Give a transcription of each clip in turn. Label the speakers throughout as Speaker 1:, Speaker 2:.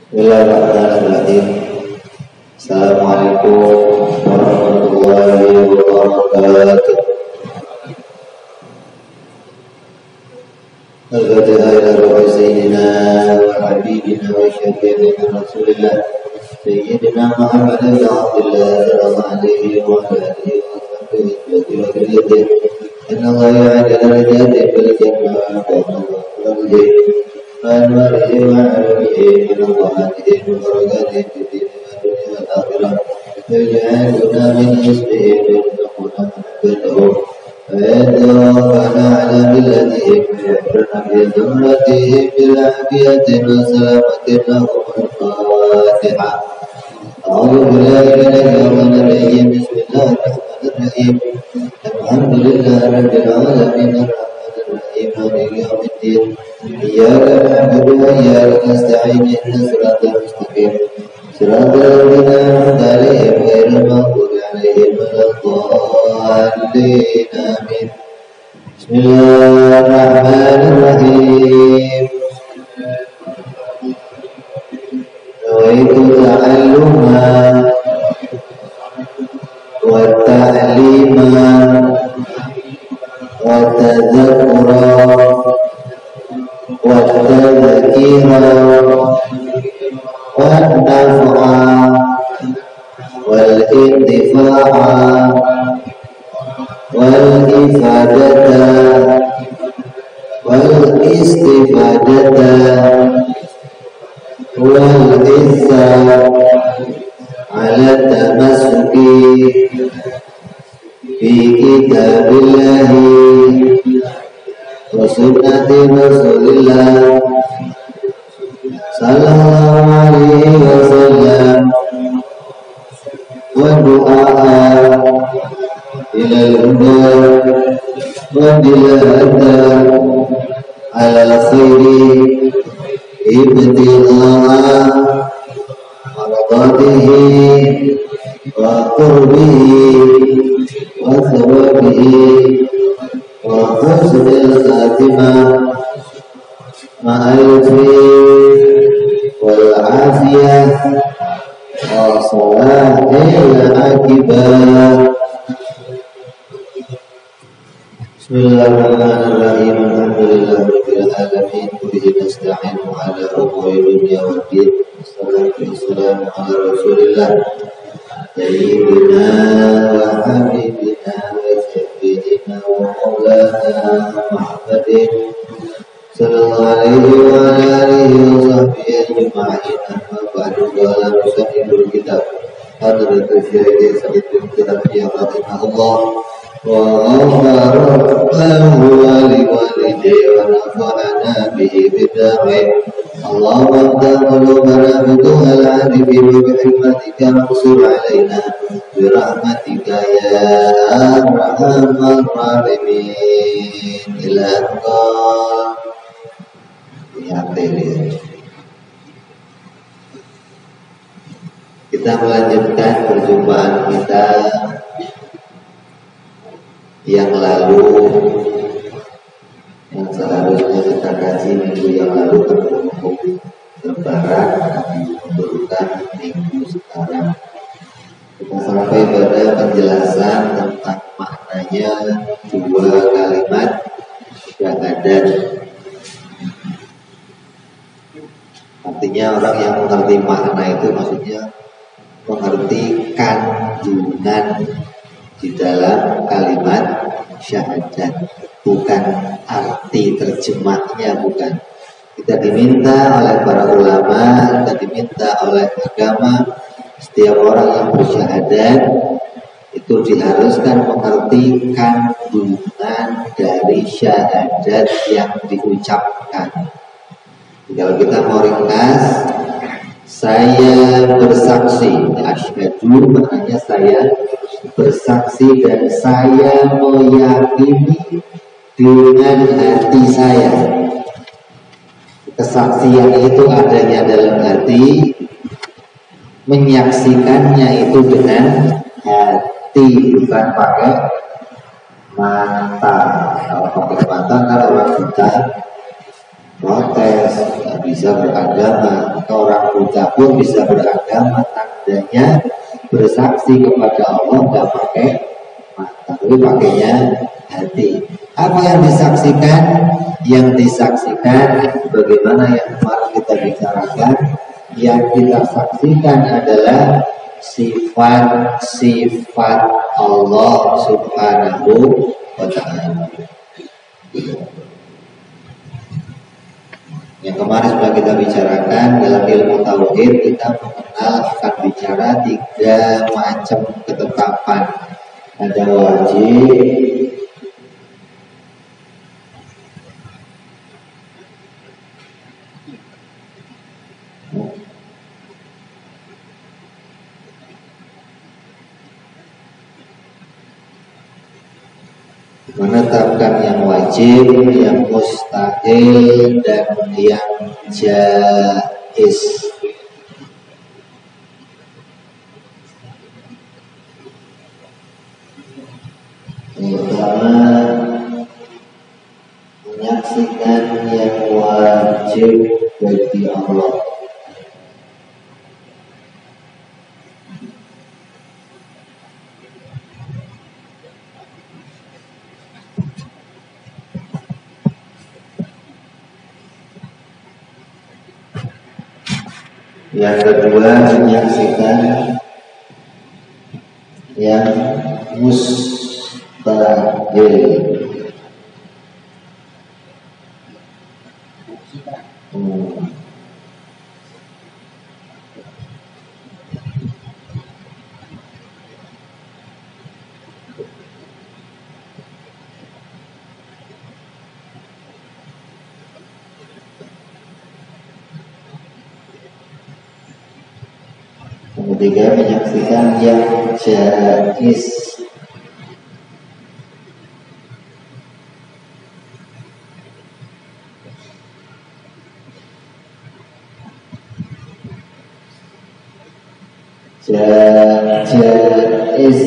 Speaker 1: Bismillahirrahmanirrahim. Assalamualaikum warahmatullahi wabarakatuh. Al-Fatihah ila ruhi sayyidina wa habibina wa syafi'ina Rasulillah Sayyidina Muhammad bin Abdullah sallallahu alaihi wa alihi wa sahbihi wa sallam. Inna Allah ya'ala rijati bil jannah wa al-jannah وأنواره وعلمه من الطاعته وبركاته في الدين والدنيا والآخرة ويجعلنا من حزبه ويرزقنا محبته ويتوفانا على ملته ويحفرنا في زمرته بالعافية وسلامة لهم الفاتحة. أعوذ بالله من الشيطان الرجيم. بسم الله الرحمن الرحيم. الحمد لله رب العالمين الرحمن الرحيم مالك يوم الدين. إياك نعبد وإياك نستعين اهدنا الصراط المستقيم صراط الذين أنعمت عليهم غير المغضوب عليهم ولا الضالين آمين. بسم الله الرحمن الرحيم. نويت تعلما وتعليما وتذكرا والتذكيرا والنفعا والانتفاعا والإفادة والاستفادة والإثا على التمسك في كتاب الله وسنة رسول الله صلى الله عليه وسلم ودعاء إلى الهدى ودلالة على الخير ابتغاء مرضاته وقربه وثوابه وحسن الخاتمة مع الخير والعافية وصلاح العاقبة. Bismillahirrahmanirrahim. Alhamdulillahirabbil alamin. Bihi nasta'in ala umuri dunya waddin. Wassalatu wassalamu ala Rasulillah Sayyidina wa habibina wa syafi'ina wa maulana Muhammadin sallallahu alaihi wa alihi wa sahbihi ajma'in. Amma ba'du, qala musanniful kitab Hadratul Syekh Sa'id bin Tarbiyah rahimahullah wa ghafara lahu wa liwalidayhi wa nafa'ana bihi bid-darain. Allahumma qulubana bidu'al arifin wa bihikmatika mansur alaina birahmatika ya arhamar rahimin. Ila Allah ya Tuhan. Kita melanjutkan perjumpaan kita yang lalu, yang seharusnya kita kaji minggu yang lalu tentang hukum lebaran, kami mundurkan minggu sekarang. Kita sampai pada penjelasan tentang maknanya dua kalimat syahadat. Artinya orang yang mengerti makna itu maksudnya mengerti kandungan di dalam kalimat syahadat, bukan arti terjemahnya, bukan. Kita diminta oleh para ulama, kita diminta oleh agama, setiap orang yang bersyahadat itu diharuskan mengerti kandungan dari syahadat yang diucapkan. Kalau kita mau ringkas, saya bersaksi, asyhadu maknanya saya bersaksi dan saya meyakini dengan hati saya. Kesaksian itu adanya dalam hati, menyaksikannya itu dengan hati, bukan pakai mata. Kalau pakai mata kan orang buta protes, nggak bisa beragama. Maka orang buta pun bisa beragama, tandanya bersaksi kepada Allah nggak pakai mata, tapi pakainya hati. Apa yang disaksikan? Yang disaksikan bagaimana yang kemarin kita bicarakan. Yang kita saksikan adalah sifat-sifat Allah Subhanahu wa Ta'ala. Yang kemarin sudah kita bicarakan dalam ilmu tauhid, kita mengenal akan bicara 3 macam ketetapan. Ada wajib, menetapkan yang wajib, yang mustahil, dan yang jaiz. Yang pertama, menyaksikan yang wajib bagi Allah. Yang kedua, menyaksikan yang mustahil. Ketiga, menyaksikan yang jaiz. Jaiz,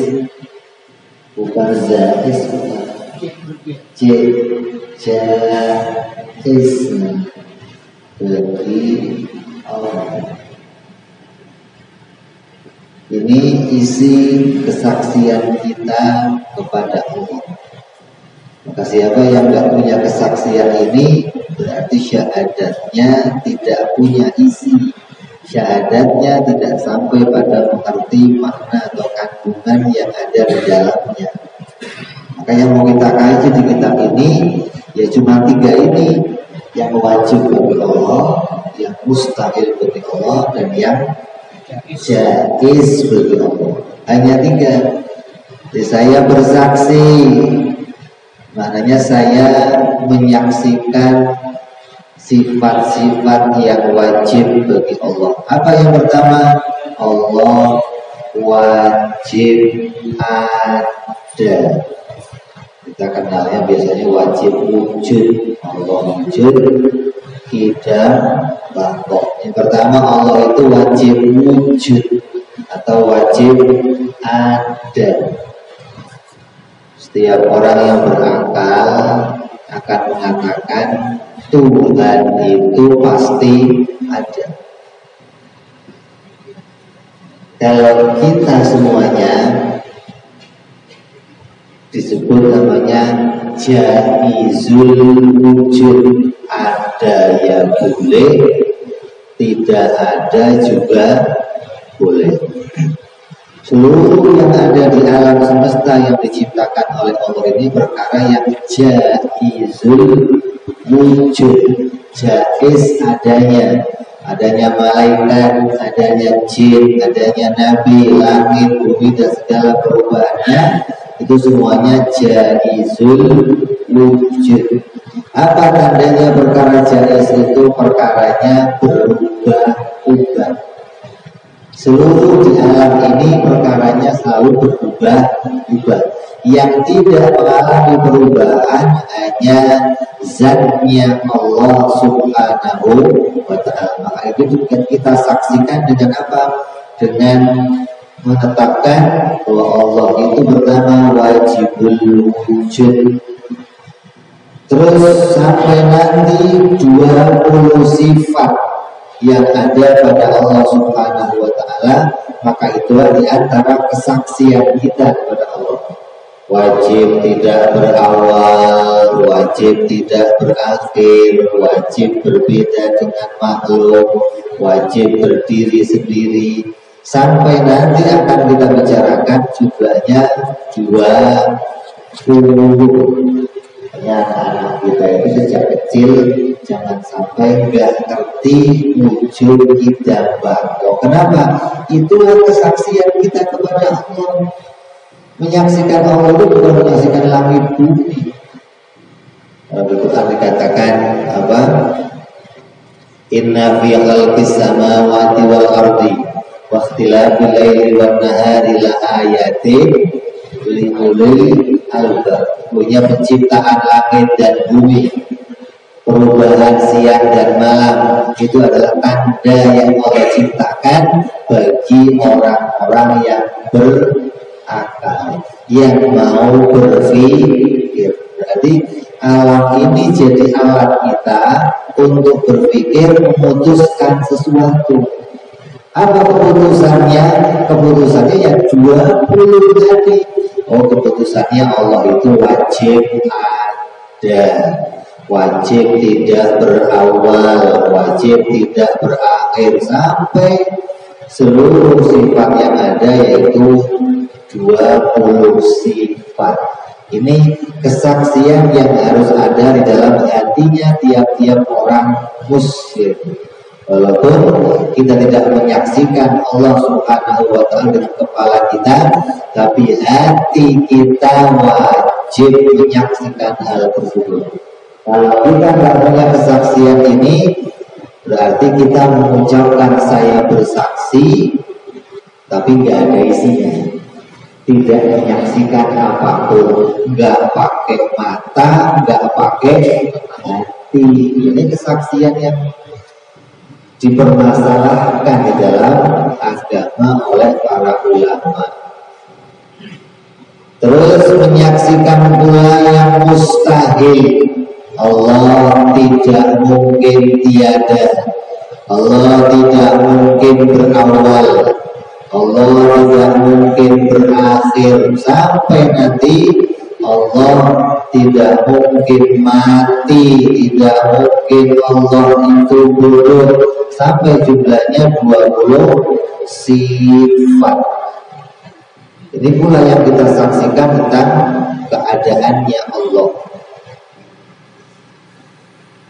Speaker 1: bukan zaiz, jaiz bagi Allah. Ini isi kesaksian kita kepada Allah. Maka siapa yang tidak punya kesaksian ini, berarti syahadatnya tidak punya isi. Syahadatnya tidak sampai pada mengerti makna atau kandungan yang ada di dalamnya. Maka yang mau kita kaji di kitab ini, ya cuma 3 ini. Yang wajib bagi Allah, yang mustahil bagi Allah, dan yang jaiz bagi Allah. Hanya 3. Jadi saya bersaksi, maknanya saya menyaksikan sifat-sifat yang wajib bagi Allah. Apa yang pertama? Allah wajib ada. Kita kenalnya biasanya wajib wujud. Allah wujud, tidak bapak. Yang pertama, Allah itu wajib wujud atau wajib ada. Setiap orang yang berakal akan mengatakan Tuhan itu pasti ada. Kalau kita semuanya disebut namanya jaizul wujud. Ada ya boleh, tidak ada juga boleh. Seluruh yang ada di alam semesta yang diciptakan oleh Allah ini perkara yang jaizul wujud, jaiz adanya. Adanya malaikat, adanya jin, adanya nabi, langit, bumi, dan segala perubahannya, itu semuanya jaizul wujud. Apa tandanya perkara jaiz itu? Perkaranya berubah-ubah. Seluruh di alam ini perkaranya selalu berubah-ubah. Yang tidak mengalami perubahan hanya zatnya Allah Subhanahu wa Ta'ala. Maka itu kita saksikan dengan apa? Dengan menetapkan bahwa Allah itu pertama wajibul wujud. Terus sampai nanti 20 sifat yang ada pada Allah Subhanahu wa Ta'ala, maka itulah di antara kesaksian kita kepada Allah. Wajib tidak berawal, wajib tidak berakhir, wajib berbeda dengan makhluk, wajib berdiri sendiri. Sampai nanti akan kita bicarakan jumlahnya 20. Anak-anak kita itu sejak kecil jangan sampai nggak ngerti wujud idam bako. Kenapa? Itulah kesaksian kita kepada Allah. Menyaksikan Allah itu bukan menyaksikan langit bumi. Di Quran dikatakan apa? Inna fi khalqis samawati wal ardi wa ikhtilafil laili wan nahari la ayatin li ulil albab. Punya penciptaan langit dan bumi, perubahan siang dan malam, itu adalah tanda yang Allah ciptakan bagi orang-orang yang berakal, yang mau berpikir. Berarti alam ini jadi alat kita untuk berpikir, memutuskan sesuatu. Apa keputusannya? Keputusannya yang 20 tadi. Oh, keputusannya Allah itu wajib ada, wajib tidak berawal, wajib tidak berakhir, sampai seluruh sifat yang ada, yaitu 20 sifat. Ini kesaksian yang harus ada di dalam hatinya tiap-tiap orang muslim. Walaupun kita tidak menyaksikan Allah Subhanahu wa Ta'ala dengan kepala kita, tapi hati kita wajib menyaksikan hal tersebut. Kalau kita tidak punya kesaksian ini, berarti kita mengucapkan saya bersaksi, tapi nggak ada isinya. Tidak menyaksikan apapun, nggak pakai mata, nggak pakai hati. Ini kesaksian yang dipermasalahkan di dalam agama oleh para ulama. Terus menyaksikan pula yang mustahil. Allah tidak mungkin tiada, Allah tidak mungkin berawal, Allah tidak mungkin berakhir, sampai nanti Allah tidak mungkin mati, tidak mungkin Allah itu bodoh, sampai jumlahnya 20 sifat. Ini pula yang kita saksikan tentang keadaannya Allah.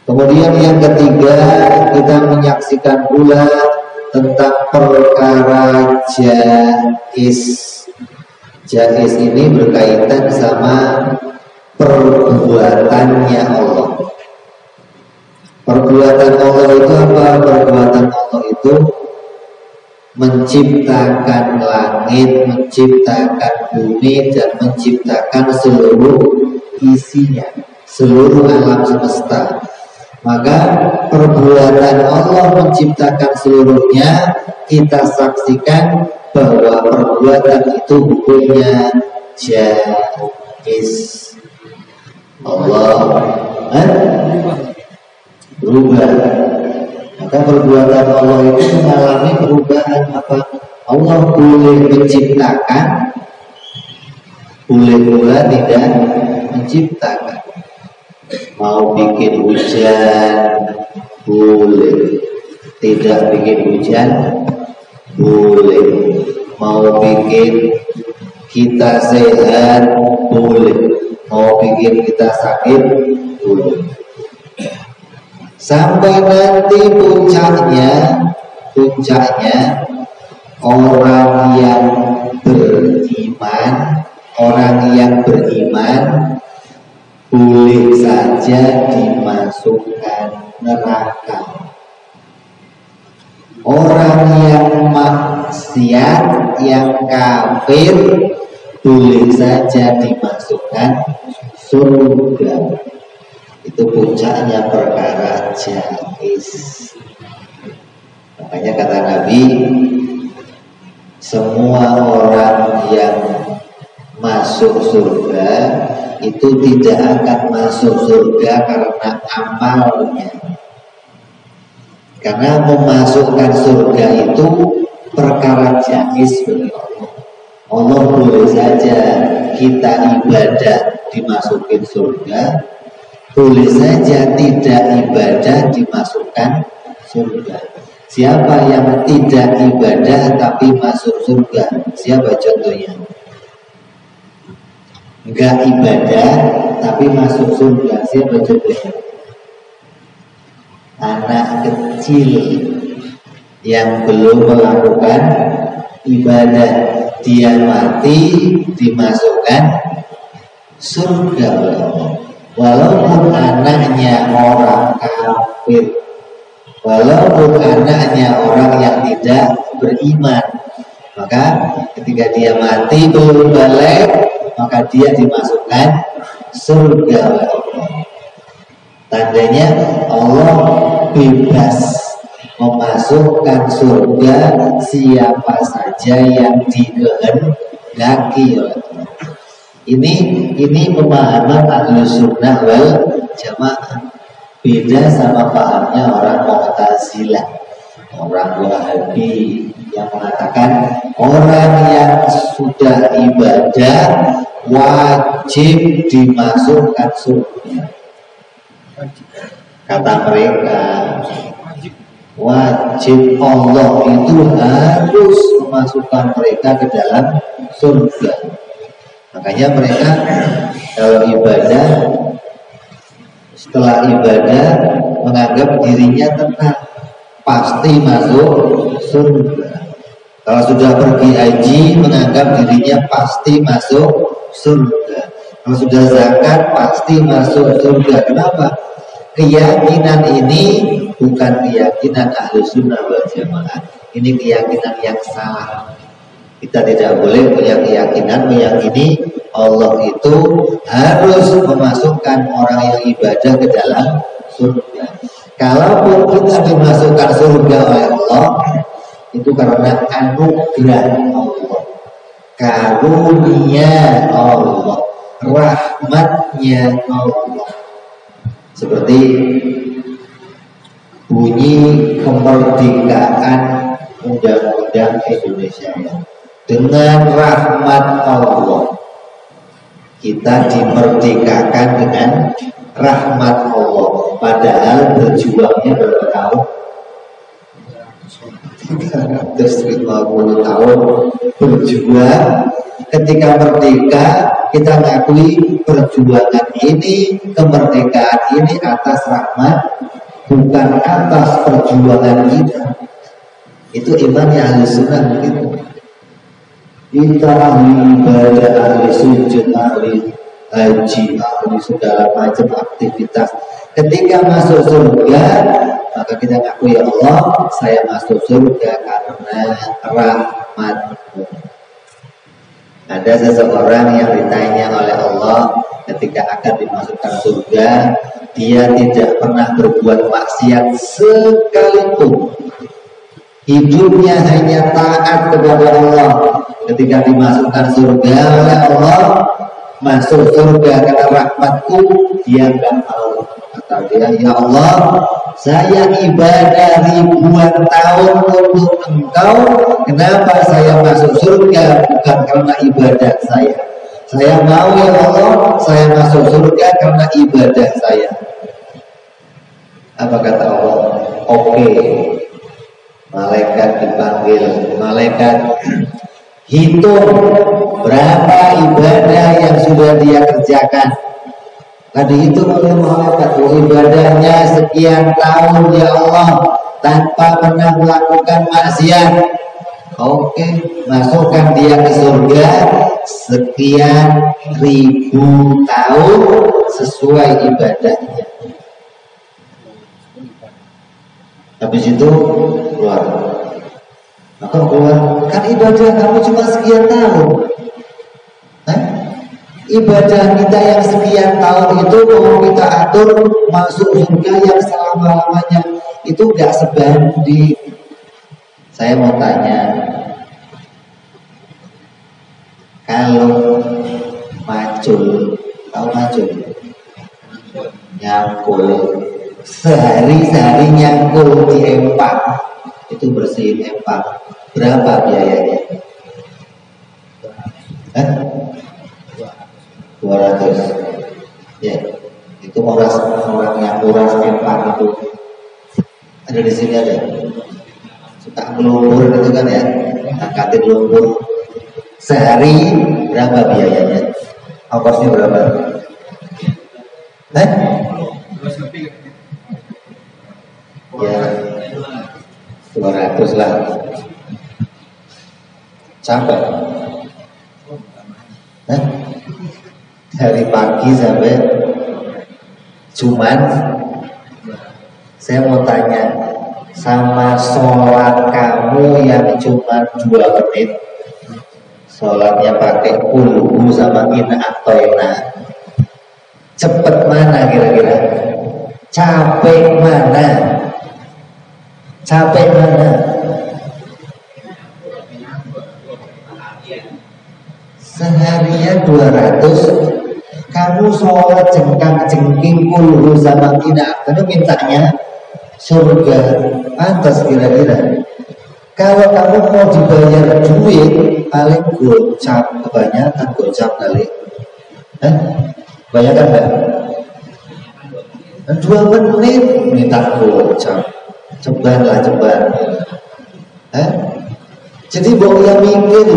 Speaker 1: Kemudian yang ketiga, kita menyaksikan pula tentang perkara jaiz. Jaiz ini berkaitan sama perbuatannya Allah. Perbuatan Allah itu apa? Perbuatan Allah itu menciptakan langit, menciptakan bumi, dan menciptakan seluruh isinya, seluruh alam semesta. Maka perbuatan Allah menciptakan seluruhnya, kita saksikan bahwa perbuatan itu hukumnya jaiz. Allah berubah. Maka perbuatan Allah itu mengalami perubahan apa? Allah boleh menciptakan, boleh pula tidak menciptakan. Mau bikin hujan boleh, tidak bikin hujan boleh. Mau bikin kita sehat boleh, mau bikin kita sakit boleh. Sampai nanti puncaknya orang yang beriman boleh saja dimasukkan neraka. Orang yang maksiat, yang kafir, boleh saja dimasukkan surga. Itu puncaknya perkara jaiz. Makanya kata Nabi, semua orang yang masuk surga itu tidak akan masuk surga karena amalnya. Karena memasukkan surga itu perkara jais bagi Allah. Allah boleh saja kita ibadah dimasukin surga, boleh saja tidak ibadah dimasukkan surga. Siapa yang tidak ibadah tapi masuk surga? Siapa contohnya? Enggak ibadah tapi masuk surga. Siapa contohnya? Anak kecil yang belum melakukan ibadah, dia mati dimasukkan surga. Walaupun anaknya orang kafir, walaupun anaknya orang yang tidak beriman, maka ketika dia mati belum balik, maka dia dimasukkan surga. Tandanya Allah bebas memasukkan surga siapa saja yang dikehendaki oleh Allah. Ini pemahaman Ahlus Sunnah wal Jamaah. Beda sama pahamnya orang Mu'tazilah, orang Wahabi yang mengatakan orang yang sudah ibadah wajib dimasukkan surga. Kata mereka wajib, Allah itu harus memasukkan mereka ke dalam surga. Makanya mereka kalau ibadah, setelah ibadah menganggap dirinya tenang, pasti masuk surga. Kalau sudah pergi haji menganggap dirinya pasti masuk surga. Kalau sudah zakat pasti masuk surga. Kenapa? Keyakinan ini bukan keyakinan Ahlus Sunnah wal Jamaah. Ini keyakinan yang salah. Kita tidak boleh punya keyakinan meyakini Allah itu harus memasukkan orang yang ibadah ke dalam surga. Kalaupun kita dimasukkan surga oleh Allah, itu karena anugerah Allah, karunia Allah, rahmatnya Allah. Seperti bunyi kemerdekaan Undang-Undang Indonesia ya. Dengan rahmat Allah kita dimerdekakan dengan rahmat Allah. Padahal berjuangnya berapa tahun? 350 tahun berjuang. Ketika merdeka kita ngakui perjuangan ini, kemerdekaan ini atas rahmat, bukan atas perjuangan kita. Itu imannya Ahlus Sunnah begitu. Kita ahli ibadah, ahli sujud, ahli haji, ahli segala macam aktivitas. Ketika masuk surga, maka kita ngakui ya Allah, saya masuk surga karena rahmat-Mu. Ada seseorang yang ditanya oleh Allah ketika akan dimasukkan surga, dia tidak pernah berbuat maksiat sekalipun. Hidupnya hanya taat kepada Allah. Ketika dimasukkan surga oleh Allah, masuk surga karena rahmat-Ku, dia nggak tahu. Kata dia, ya Allah, saya ibadah ribuan tahun untuk Engkau, kenapa saya masuk surga? Bukan karena ibadah saya. Saya mau ya Allah, saya masuk surga karena ibadah saya. Apa kata Allah? Oke. Malaikat dipanggil, malaikat hitung berapa ibadah yang sudah dia kerjakan. Tadi itu oleh malaikat, ibadahnya sekian tahun ya Allah tanpa pernah melakukan maksiat. Oke, masukkan dia ke surga sekian ribu tahun sesuai ibadahnya. Habis itu keluar. Maka keluar, kan ibadah kamu cuma sekian tahun. Ibadah kita yang sekian tahun itu mau kita atur masuk surga yang selama-lamanya, itu gak sebanding. Saya mau tanya, kalau macul, tahu nyangkul sehari nyangkul di empang, itu bersihin empang, berapa biayanya? 200. Ya, itu orang yang nguras empang itu ada di sini, ada suka ngelumpur gitu kan ya, angkatin lumpur sehari berapa biayanya? Ongkosnya berapa?
Speaker 2: 200
Speaker 1: Ya 200 lah. Capek. Dari pagi sampai Jumat. Saya mau tanya, sama sholat kamu yang cuma 2 menit, sholatnya pakai kulhu sama ina atau ina, cepet mana kira-kira? Capek mana? Capek mana? Seharian 200, kamu sholat jengkang-jengking kulhu sama ina, karena mintanya surga. Pantas kira-kira. Kalau kamu mau dibayar duit, paling gocap, kebanyakan gocap kali. Kebanyakan enggak? 2 menit minta gocap, ceban lah ceban. Jadi boleh mikir,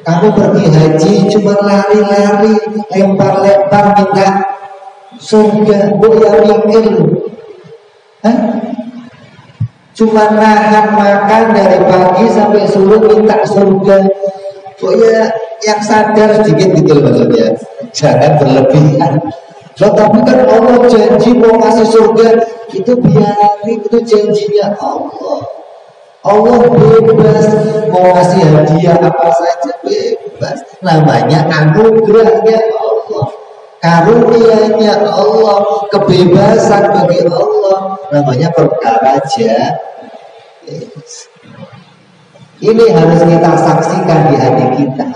Speaker 1: kamu pergi haji cuma lari-lari, lempar-lempar minta surga, boleh mikir. Cuma nahan makan dari pagi sampai sore minta surga. Pokoknya yang sadar sedikit gitu loh maksudnya, jangan berlebihan. Tapi kan Allah janji mau kasih surga, itu biarin, itu janjinya Allah. Allah bebas mau kasih hadiah apa saja, bebas. Namanya anugerahnya Allah, karunia-Nya Allah, kebebasan bagi Allah. Namanya perkara jaiz. Ini harus kita saksikan di hati kita.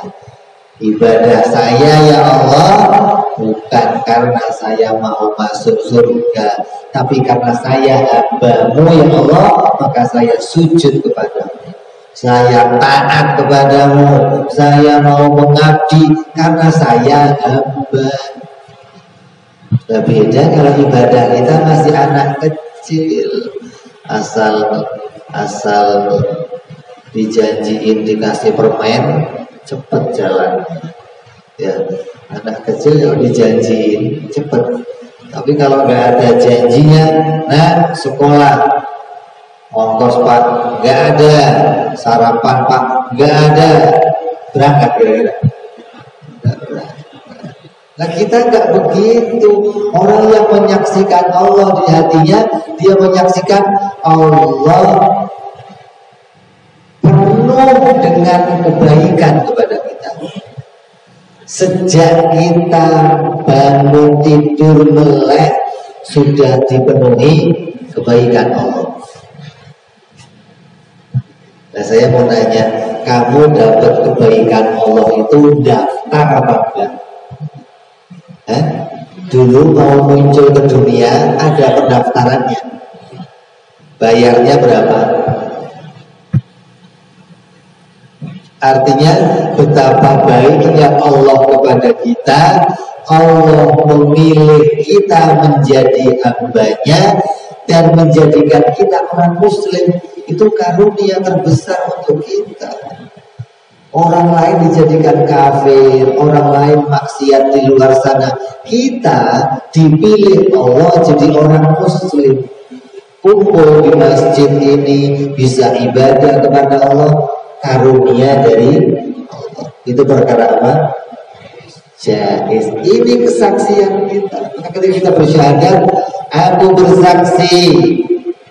Speaker 1: Ibadah saya ya Allah bukan karena saya mau masuk surga, tapi karena saya hamba-Mu ya Allah, maka saya sujud kepadamu, saya taat kepadamu, saya mau mengabdi karena saya hamba. Nah, beda kalau ibadah kita masih anak kecil, asal dijanjiin dikasih permen cepet jalan. Ya, anak kecil yang dijanjiin cepet. Tapi kalau nggak ada janjinya, nah sekolah ongkos Pak nggak ada, sarapan Pak nggak ada, berangkat kira-kira. Nah kita nggak begitu. Orang yang menyaksikan Allah di hatinya, dia menyaksikan Allah penuh dengan kebaikan kepada kita. Sejak kita bangun tidur melek sudah dipenuhi kebaikan Allah. Nah saya mau nanya, kamu dapat kebaikan Allah itu daftar apa enggak? Dulu mau muncul ke dunia ada pendaftarannya, bayarnya berapa? Artinya betapa baiknya Allah kepada kita. Allah memilih kita menjadi hamba-Nya dan menjadikan kita orang muslim. Itu karunia terbesar untuk kita. Orang lain dijadikan kafir, orang lain maksiat di luar sana. Kita dipilih Allah jadi orang muslim. Kumpul di masjid ini bisa ibadah kepada Allah, karunia dari Allah. Itu perkara apa? Jaiz. Ini kesaksian kita. Maka ketika kita bersyahadat, aku bersaksi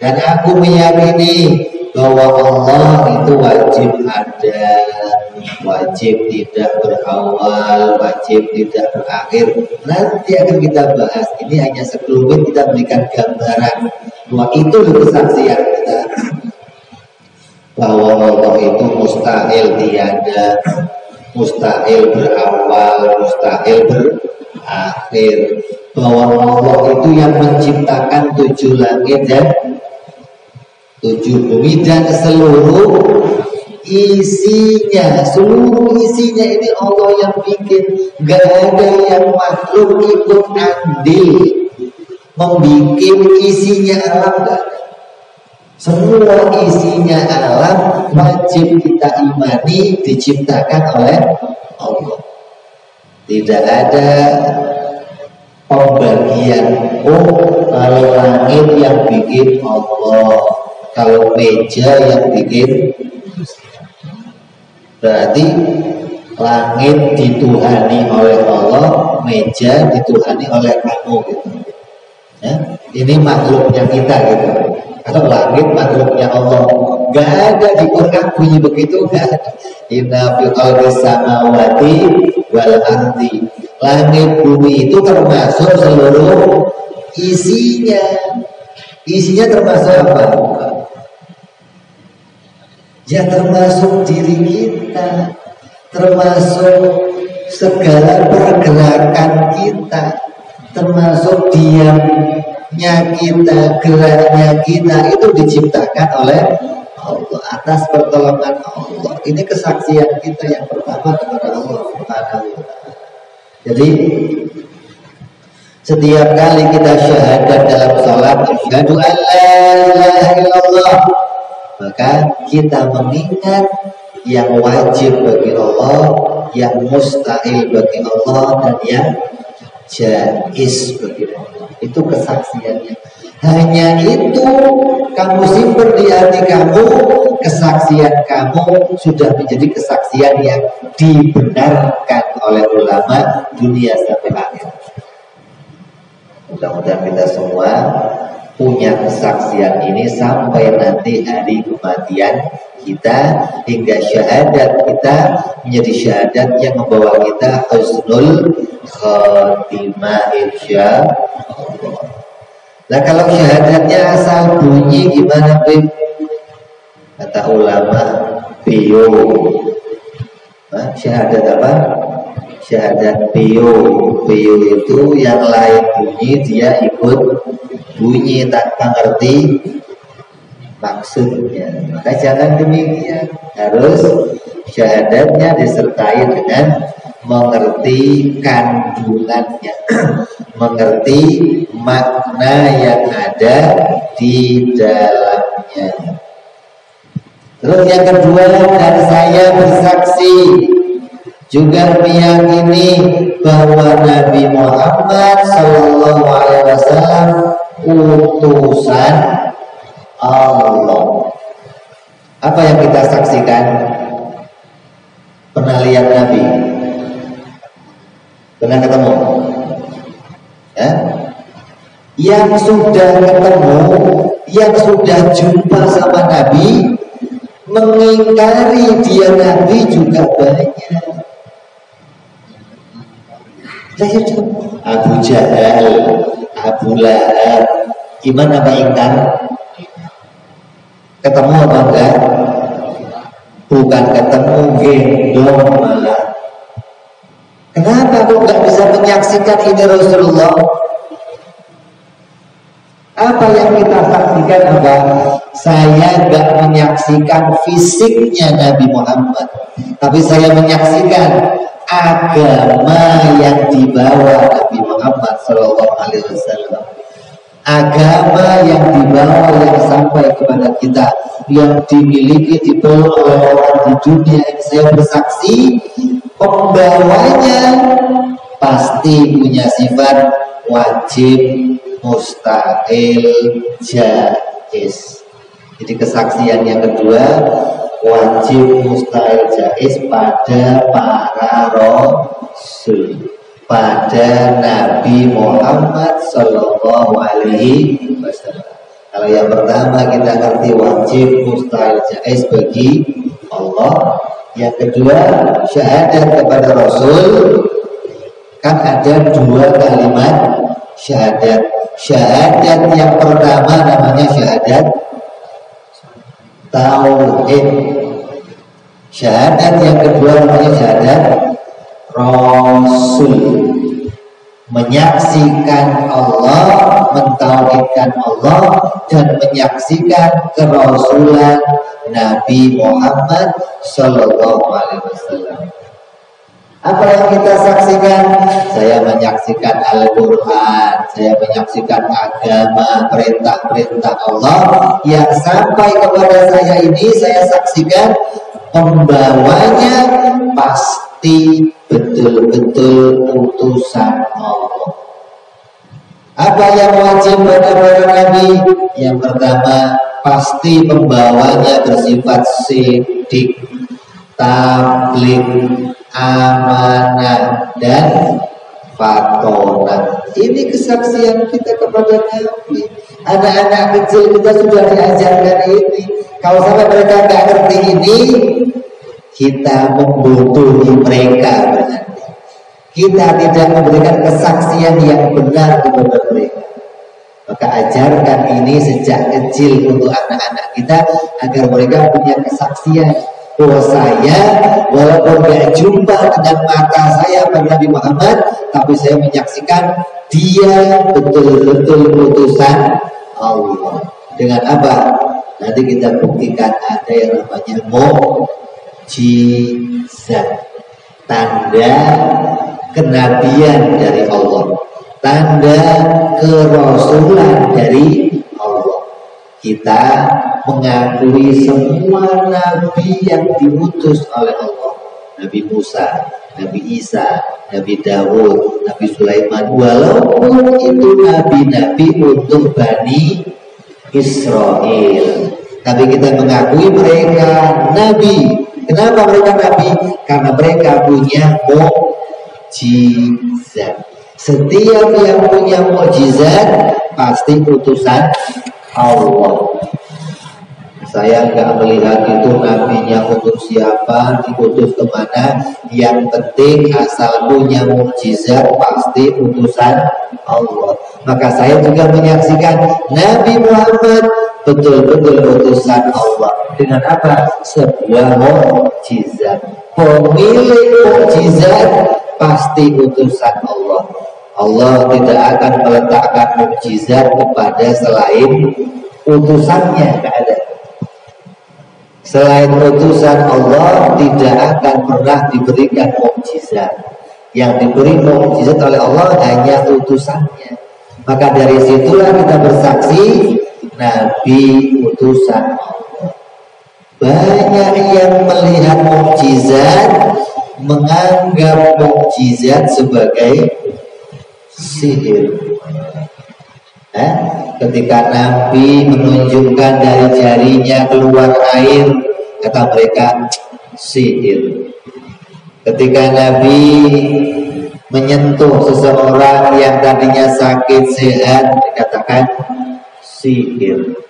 Speaker 1: dan aku meyakini bahwa Allah itu wajib ada, wajib tidak berawal, wajib tidak berakhir. Nanti akan kita bahas. Ini hanya sekelumit kita berikan gambaran bahwa itu kesaksian kita, bahwa Allah itu mustahil tiada, mustahil berawal, mustahil berakhir. bahwa Allah itu yang menciptakan 7 langit dan 7 bumi dan seluruh isinya ini Allah yang bikin. Gak ada yang makhluk ikut andil membikin isinya alam, gak ada. Semua isinya alam wajib kita imani diciptakan oleh Allah. Tidak ada pembagian, kalau langit yang bikin Allah, kalau meja yang bikin. Berarti langit dituhani oleh Allah, meja dituhani oleh kamu gitu. Ya? Ini makhluknya kita gitu. Kalau langit makhluknya Allah, gak ada di Quran bunyi begitu, gak ada. Inna fi khalqis samawati wal ardi. Langit bumi itu termasuk seluruh isinya. Isinya termasuk apa? Ya termasuk diri kita, termasuk segala pergerakan kita, termasuk diamnya kita, geraknya kita, itu diciptakan oleh Allah atas pertolongan Allah. Ini kesaksian kita yang pertama kepada Allah Subhanahu wa Ta'ala. Jadi setiap kali kita syahadat dalam salat, asyhadu an la ilaha illallah, maka kita mengingat yang wajib bagi Allah, yang mustahil bagi Allah, dan yang jaiz bagi Allah. Itu kesaksiannya. Hanya itu kamu simpen di hati kamu, kesaksian kamu sudah menjadi kesaksian yang dibenarkan oleh ulama dunia sampai akhir. Mudah-mudahan kita semua punya kesaksian ini sampai nanti hari kematian kita, hingga syahadat kita menjadi syahadat yang membawa kita husnul khatimah insyaallah. Nah kalau syahadatnya asal bunyi gimana, Bib? Kata ulama, bio. Syahadat apa? Syahadat bio. Bio itu yang lain bunyi dia ikut bunyi tanpa ngerti maksudnya. Maka jangan demikian. Harus syahadatnya disertai dengan mengerti kandungannya, mengerti makna yang ada di dalamnya. Terus yang kedua, dan saya bersaksi juga meyakini bahwa Nabi Muhammad Sallallahu Alaihi Wasallam utusan Allah. Apa yang kita saksikan? Pernah lihat Nabi? Pernah ketemu? Ya? Yang sudah ketemu, yang sudah jumpa sama Nabi, mengingkari dia Nabi juga banyak. Abu Jahal, Abu Lahab, gimana mengingkar? Ketemu apa enggak? Bukan ketemu, gendong malah. Kenapa kok nggak bisa menyaksikan ini Rasulullah? Apa yang kita saksikan apa? Saya nggak menyaksikan fisiknya Nabi Muhammad, tapi saya menyaksikan agama yang dibawa Nabi Muhammad Sallallahu Alaihi Wasallam. Agama yang dibawa, yang sampai kepada kita, yang dimiliki, dipeluk oleh orang di dunia ini. Saya bersaksi pembawanya pasti punya sifat wajib, mustahil, jaiz. Jadi kesaksian yang kedua, wajib, mustahil, jaiz pada para rasul, pada Nabi Muhammad Sallallahu Alaihi Wasallam. Kalau yang pertama kita ngerti wajib, mustahil, jaiz bagi Allah. Yang kedua, syahadat kepada Rasul. Kan ada dua kalimat syahadat. Syahadat yang pertama namanya syahadat tauhid. Syahadat yang kedua namanya syahadat Rasul. menyaksikan Allah, mentauhidkan Allah, dan menyaksikan kerasulan Nabi Muhammad Sallallahu Alaihi Wasallam. Apa yang kita saksikan? Saya menyaksikan Al-Quran, saya menyaksikan agama, perintah-perintah Allah yang sampai kepada saya ini, saya saksikan pembawanya pasti betul-betul utusan Allah. Apa yang wajib pada para nabi? Yang pertama, pasti pembawanya bersifat siddiq, tabligh, amanah, dan fatonah. Ini kesaksian kita kepada Nabi. Anak-anak kecil kita sudah diajarkan ini. Kalau sampai mereka nggak ngerti ini, kita membodohi mereka berarti. Kita tidak memberikan kesaksian yang benar kepada mereka. Maka ajarkan ini sejak kecil untuk anak-anak kita agar mereka punya kesaksian bahwa saya walaupun gak jumpa dengan mata saya pada Nabi Muhammad, tapi saya menyaksikan dia betul-betul utusan Allah. Dengan apa? Nanti kita buktikan ada yang namanya mukjizat, tanda kenabian dari Allah, tanda kerasulan dari Allah. Kita mengakui semua nabi yang diutus oleh Allah. Nabi Musa, Nabi Isa, Nabi Dawud, Nabi Sulaiman, walaupun itu nabi-nabi untuk Bani Israel, tapi kita mengakui mereka nabi. Kenapa mereka nabi? Karena mereka punya mukjizat. Setiap yang punya mukjizat pasti utusan Allah. Saya nggak melihat itu nabinya untuk siapa, diutus kemana. Yang penting asal punya mukjizat pasti utusan Allah. Maka saya juga menyaksikan Nabi Muhammad betul-betul utusan Allah. Dengan apa? Sebuah mukjizat. Pemilik mukjizat pasti utusan Allah. Allah tidak akan meletakkan mukjizat kepada selain utusannya, tidak ada. Selain utusan Allah tidak akan pernah diberikan mukjizat. Yang diberi mukjizat oleh Allah hanya utusannya. Maka dari situlah kita bersaksi Nabi utusan Allah. Banyak yang melihat mukjizat, menganggap mukjizat sebagai sihir. Ketika Nabi menunjukkan dari jarinya keluar air, kata mereka sihir. Ketika Nabi menyentuh seseorang yang tadinya sakit sehat, dikatakan sihir.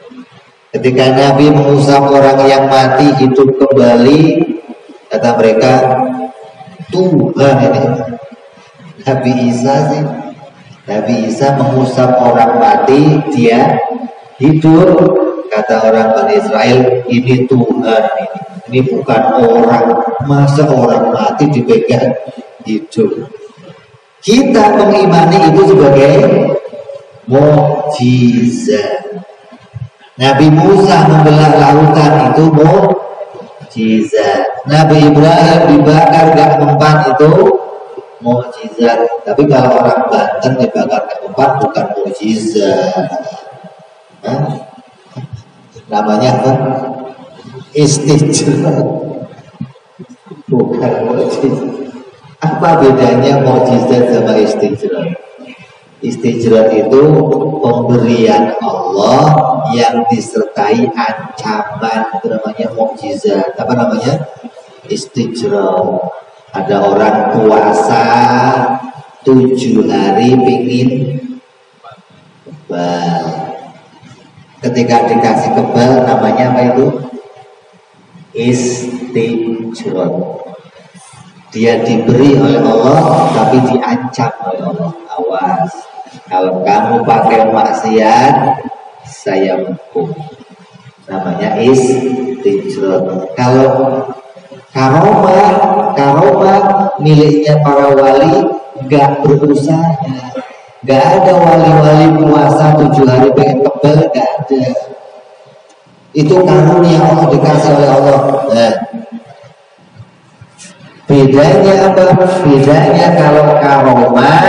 Speaker 1: Ketika Nabi mengusap orang yang mati hidup kembali, kata mereka Tuhan ini. Nabi Isa sih, Nabi Isa mengusap orang mati, dia hidup. Kata orang Bani Israel, ini Tuhan ini bukan orang. Masa orang mati dipegang hidup? Kita mengimani itu sebagai mukjizat. Nabi Musa membelah lautan itu mukjizat. Nabi Ibrahim dibakar gak mempan itu mukjizat. Tapi kalau orang Banten dibakar gak mempan bukan mukjizat. Namanya apa? Istijrat. Bukan mukjizat. Apa bedanya mukjizat sama istijrat? Istijrat itu pemberian Allah yang disertai ancaman, itu namanya mukjizat. Apa namanya? Istijrat. Ada orang puasa 7 hari pingin kebal. Ketika dikasih kebal, namanya apa itu? Istijrat. Dia diberi oleh Allah, tapi diancam oleh Allah. Awas, kalau kamu pakai maksiat, saya hukum. Namanya istijrat. Kalau karomah miliknya para wali, nggak berusaha. Nggak ada wali-wali puasa 7 hari pengen kebal, nggak ada. Itu karunia Allah, dikasih oleh Allah. Nah, bedanya apa? Bedanya kalau karomah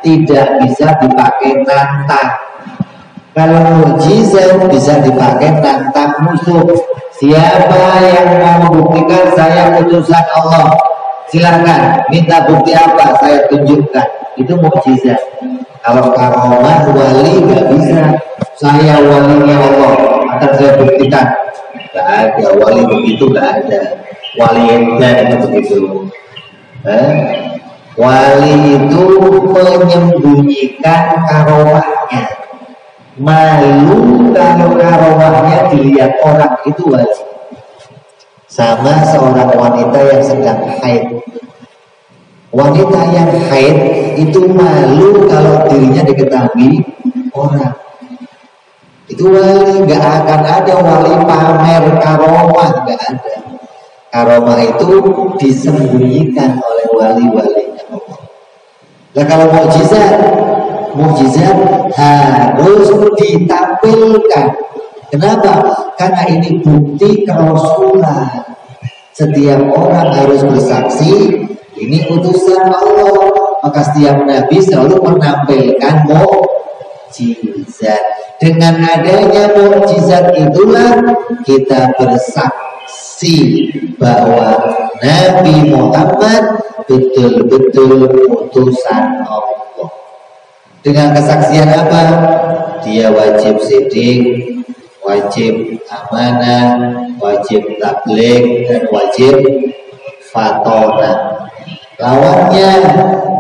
Speaker 1: tidak bisa dipakai nantang. Kalau mukjizat bisa dipakai nantang musuh. Siapa yang mau membuktikan saya utusan Allah? Silakan, minta bukti apa? Saya tunjukkan. Itu mukjizat. Kalau karomah wali nggak bisa. Saya walinya Allah, akan saya buktikan. Nggak ada wali begitu, nggak ada. Wali edan begitu. Wali itu menyembunyikan karomahnya. Malu kalau karomahnya dilihat orang, itu wali. Sama seorang wanita yang sedang haid. Wanita yang haid itu malu kalau dirinya diketahui orang. Itu wali. Gak akan ada wali pamer karomah, gak ada. Karomah itu disembunyikan oleh wali-walinya Allah. Nah kalau mukjizat harus ditampilkan. Kenapa? Karena ini bukti kerasulan. Setiap orang harus bersaksi ini utusan Allah. Maka setiap nabi selalu menampilkan mukjizat. Dengan adanya mukjizat itulah kita bersaksi bahwa Nabi Muhammad betul-betul utusan Allah. Dengan kesaksian apa? Dia wajib sidik, wajib amanah, wajib tabligh, dan wajib fatona. Lawannya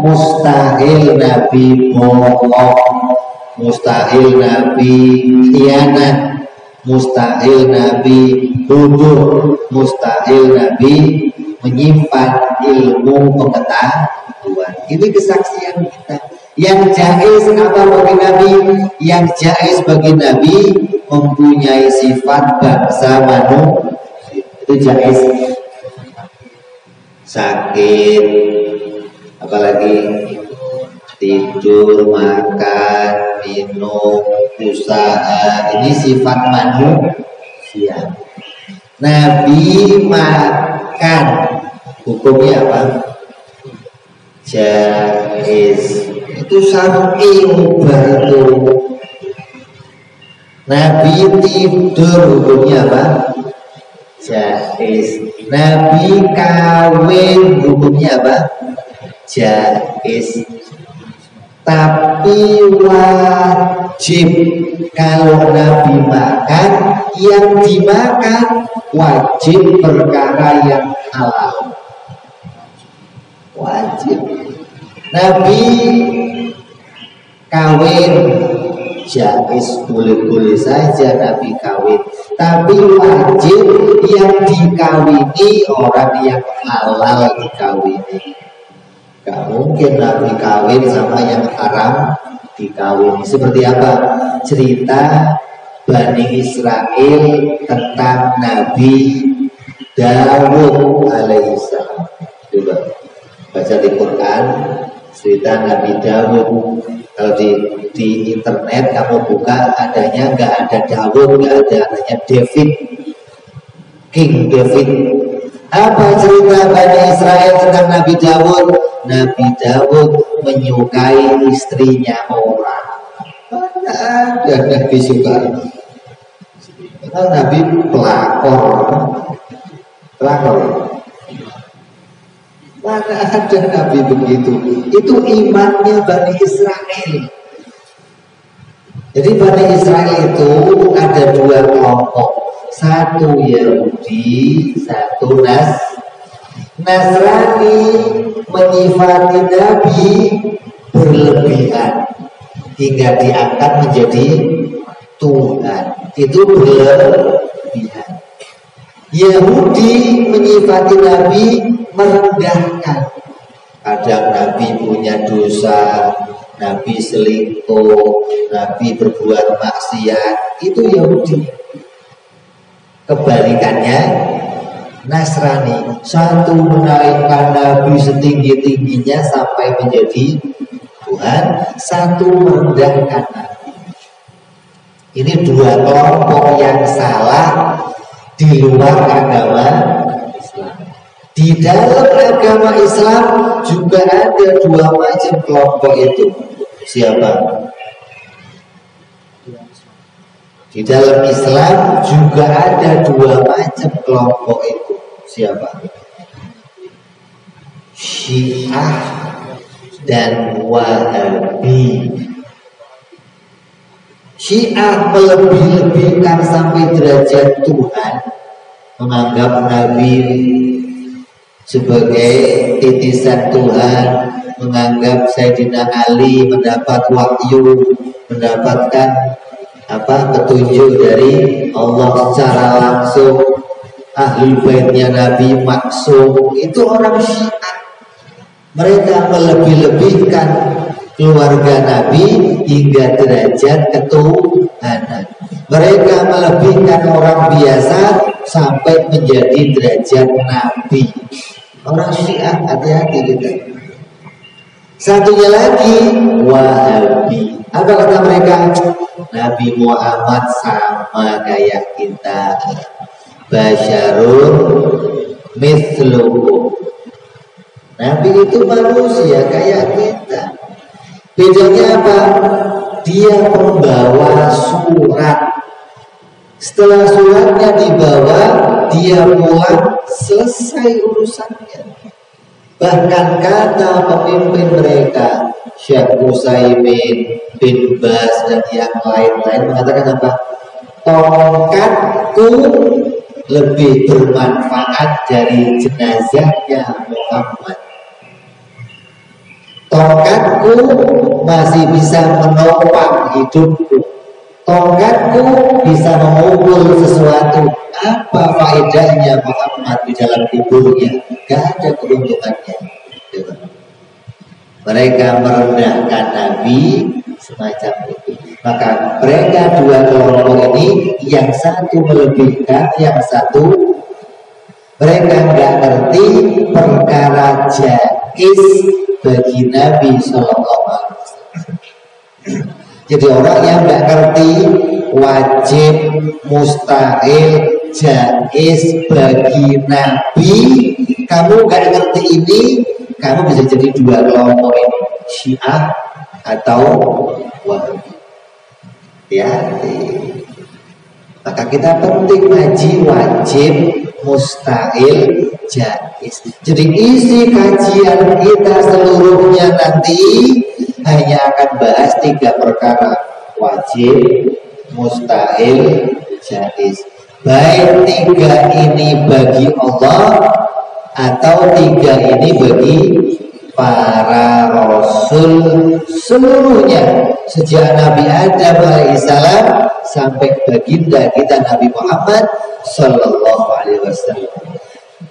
Speaker 1: mustahil Nabi bohong, mustahil Nabi khianat, mustahil Nabi bodoh, mustahil Nabi menyimpan ilmu pengetahuan. Ini kesaksian kita. Yang jaiz apa bagi Nabi? Yang jaiz bagi Nabi mempunyai sifat bangsa manusia. Itu jaiz. Sakit, apalagi tidur, makan, minum, usaha, ini sifat manusia. Nabi makan, hukumnya apa? Jaiz. Itu saking mubah itu. Nabi tidur, hukumnya apa? Jaiz. Nabi kawin, hukumnya apa? Jaiz. Tapi wajib kalau Nabi makan, yang dimakan wajib perkara yang halal. Wajib. Nabi kawin, jaiz, boleh-boleh saja Nabi kawin. Tapi wajib yang dikawini orang yang halal dikawini. Gak mungkin Nabi kawin sama yang haram dikawini. Seperti apa? Cerita Bani Israel tentang Nabi Dawud alaihissalam. Coba baca di Quran cerita Nabi Dawud. Kalau di internet kamu buka, adanya nggak ada Dawud, nggak ada, adanya David, King David. Apa cerita Bani Israel tentang Nabi Dawud? Nabi Dawud menyukai istrinya orang. Ada Nabi suka. Karena Nabi pelakor. Mana ada Nabi begitu? Itu imannya Bani Israel. Jadi Bani Israel itu ada 2 kelompok. Satu Yahudi, satu Nasrani. Menyifati Nabi berlebihan hingga diangkat menjadi Tuhan. Itu berlebihan. Yahudi menyifati Nabi merendahkan. Kadang Nabi punya dosa, Nabi selingkuh, Nabi berbuat maksiat. Itu Yahudi. Kebalikannya Nasrani. Satu menaikkan Nabi setinggi-tingginya sampai menjadi Tuhan, satu merendahkan Nabi. Ini dua kelompok yang salah di luar agama Islam. Di dalam agama Islam juga ada dua macam kelompok itu. Siapa? Di dalam Islam juga ada dua macam kelompok itu. Siapa? Syiah dan Wahabi. Syiah melebih-lebihkan sampai derajat Tuhan, menganggap Nabi sebagai titisan Tuhan, menganggap Sayyidina Ali mendapat wahyu, mendapatkan petunjuk dari Allah secara langsung, ahli baitnya Nabi maksum. Itu orang Syiah. Mereka melebih-lebihkan keluarga Nabi hingga derajat ketuhanan. Mereka melebihkan orang biasa sampai menjadi derajat Nabi. Orang Syiah, hati-hati kita. Satunya lagi Wahabi. Apa kata mereka? Nabi Muhammad sama kayak kita, basyarun mithlukum. Nabi itu manusia kayak kita. Bedanya apa? Dia pembawa surat. Setelah suratnya dibawa, dia pulang, selesai urusannya. Bahkan kata pemimpin mereka, Syekh Utsaimin, bin Bas dan yang lain-lain mengatakan apa? Tongkatku lebih bermanfaat dari jenazahnya Muhammad. Tongkatku masih bisa menopang hidupku. Tongkatku bisa memukul sesuatu. Apa faedahnya Muhammad di dalam kuburnya? Gak ada keuntungannya. Mereka merendahkan Nabi semacam itu. Maka mereka dua kelompok ini, yang satu melebihkan, yang satu mereka nggak ngerti perkara jaiz bagi Nabi Sallallahu Alaihi Wasallam. Jadi orang yang nggak ngerti wajib, mustahil, jaiz bagi Nabi, kamu nggak ngerti ini, kamu bisa jadi dua kelompok ini, Syiah atau Wahabi. Ya, maka kita penting ngaji wajib, mustahil, jaiz. Jadi isi kajian kita seluruhnya nanti hanya akan bahas tiga perkara: wajib, mustahil, jaiz. Baik tiga ini bagi Allah atau tiga ini bagi para rasul seluruhnya, sejak Nabi Adam alaihissalam sampai baginda kita Nabi Muhammad Sallallahu Alaihi Wasallam.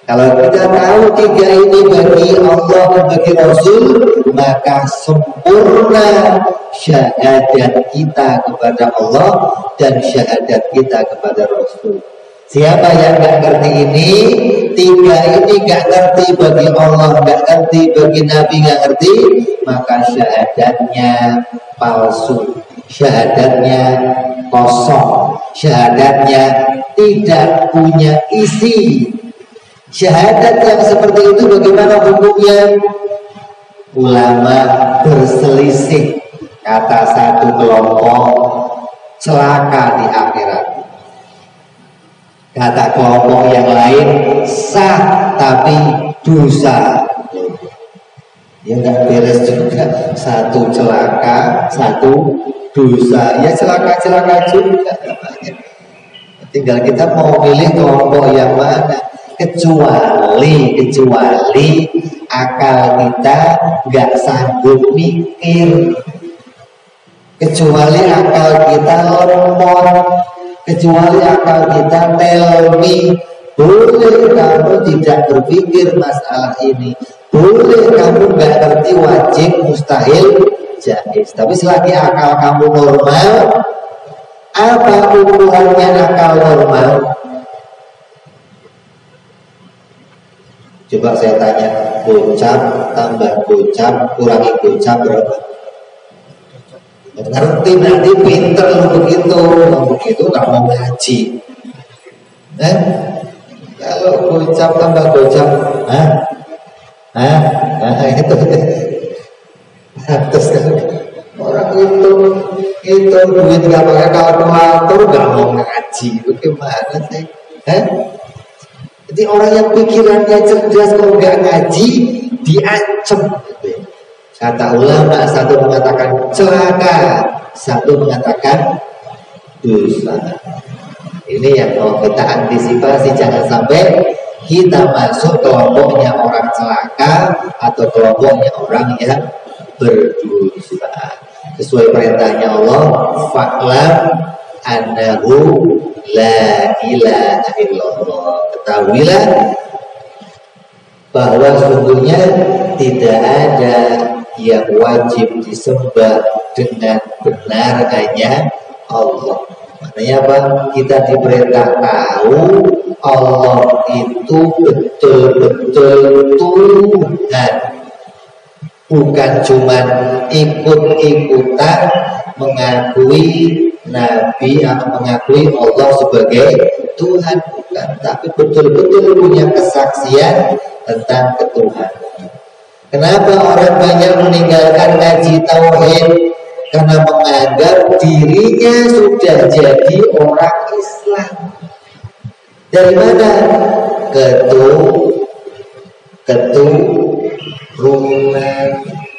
Speaker 1: Kalau kita tahu tiga ini bagi Allah dan bagi Rasul, maka sempurna syahadat kita kepada Allah dan syahadat kita kepada Rasul. Siapa yang nggak ngerti ini, tiga ini nggak ngerti bagi Allah, nggak ngerti bagi Nabi, nggak ngerti, maka syahadatnya palsu, syahadatnya kosong, syahadatnya tidak punya isi. Syahadat yang seperti itu bagaimana hukumnya? Ulama berselisih. Kata satu kelompok, celaka di akhirat. Kata kelompok yang lain, sah tapi dosa. Ya nggak beres juga, satu celaka, satu dosa. Ya celaka-celaka juga. Tinggal kita mau milih kelompok yang mana. Kecuali akal kita nggak sanggup mikir, kecuali akal kita lemot, kecuali akal kita telmi. Boleh kamu tidak berpikir masalah ini, boleh kamu nggak ngerti wajib, mustahil, jaiz, tapi selagi akal kamu normal. Apa ukurannya akal normal? Coba saya tanya, gocap tambah gocap kurangi gocap berapa? Ngerti nanti pinter begitu nggak mau ngaji. Kalau gocap tambah gocap, itu atas orang itu duit nggak pakai kalkulator nggak mau ngaji, bagaimana sih? Jadi orang yang pikirannya cerdas kalau nggak ngaji diancam. Kata ulama, satu mengatakan celaka, satu mengatakan dosa. Ini yang mau kita antisipasi, jangan sampai kita masuk kelompoknya orang celaka atau kelompoknya orang yang berdosa. Sesuai perintahnya Allah, fa'lam annahu la ilaha illallah. Ketahuilah bahwa sesungguhnya tidak ada yang wajib disembah dengan benar hanya Allah. Maknanya apa? Kita diperintah tahu Allah itu betul-betul Tuhan, bukan cuma ikut-ikutan mengakui Nabi atau mengakui Allah sebagai Tuhan, bukan, tapi betul-betul punya kesaksian tentang ketuhanan. Kenapa orang banyak meninggalkan ngaji tauhid? Karena menganggap dirinya sudah jadi orang Islam. Dari mana? Keturunan.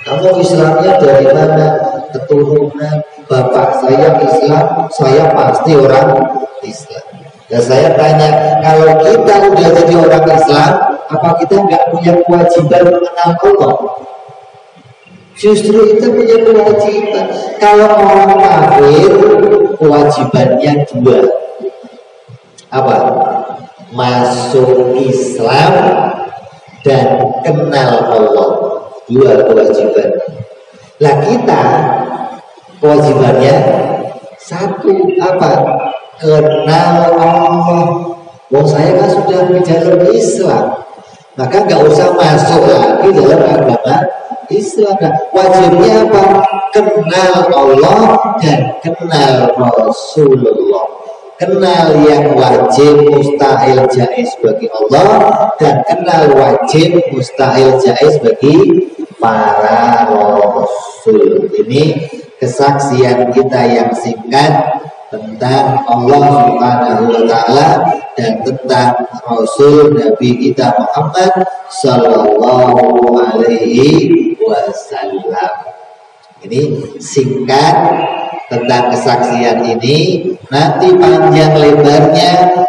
Speaker 1: Kamu Islamnya dari mana? Keturunan. Bapak saya Islam, saya pasti orang Islam. Dan saya tanya, kalau kita udah jadi orang Islam, apa kita nggak punya kewajiban mengenal Allah? Justru kita punya kewajiban. Kalau orang kafir, kewajibannya dua. Apa? Masuk Islam dan kenal Allah. Dua kewajiban. Lah kita kewajibannya satu, apa? Kenal Allah. Wong saya kan sudah di dalam Islam, maka nggak usah masuk lagi dalam agama Islam. Nah, wajibnya apa? Kenal Allah dan kenal Rasulullah. Kenal yang wajib mustahil jaiz bagi Allah dan kenal wajib mustahil jaiz bagi para Rasul. Ini kesaksian kita yang singkat tentang Allah Subhanahu wa Ta'ala dan tentang Rasul Nabi kita Muhammad Sallallahu Alaihi Wasallam. Ini singkat tentang kesaksian ini. Nanti panjang lebarnya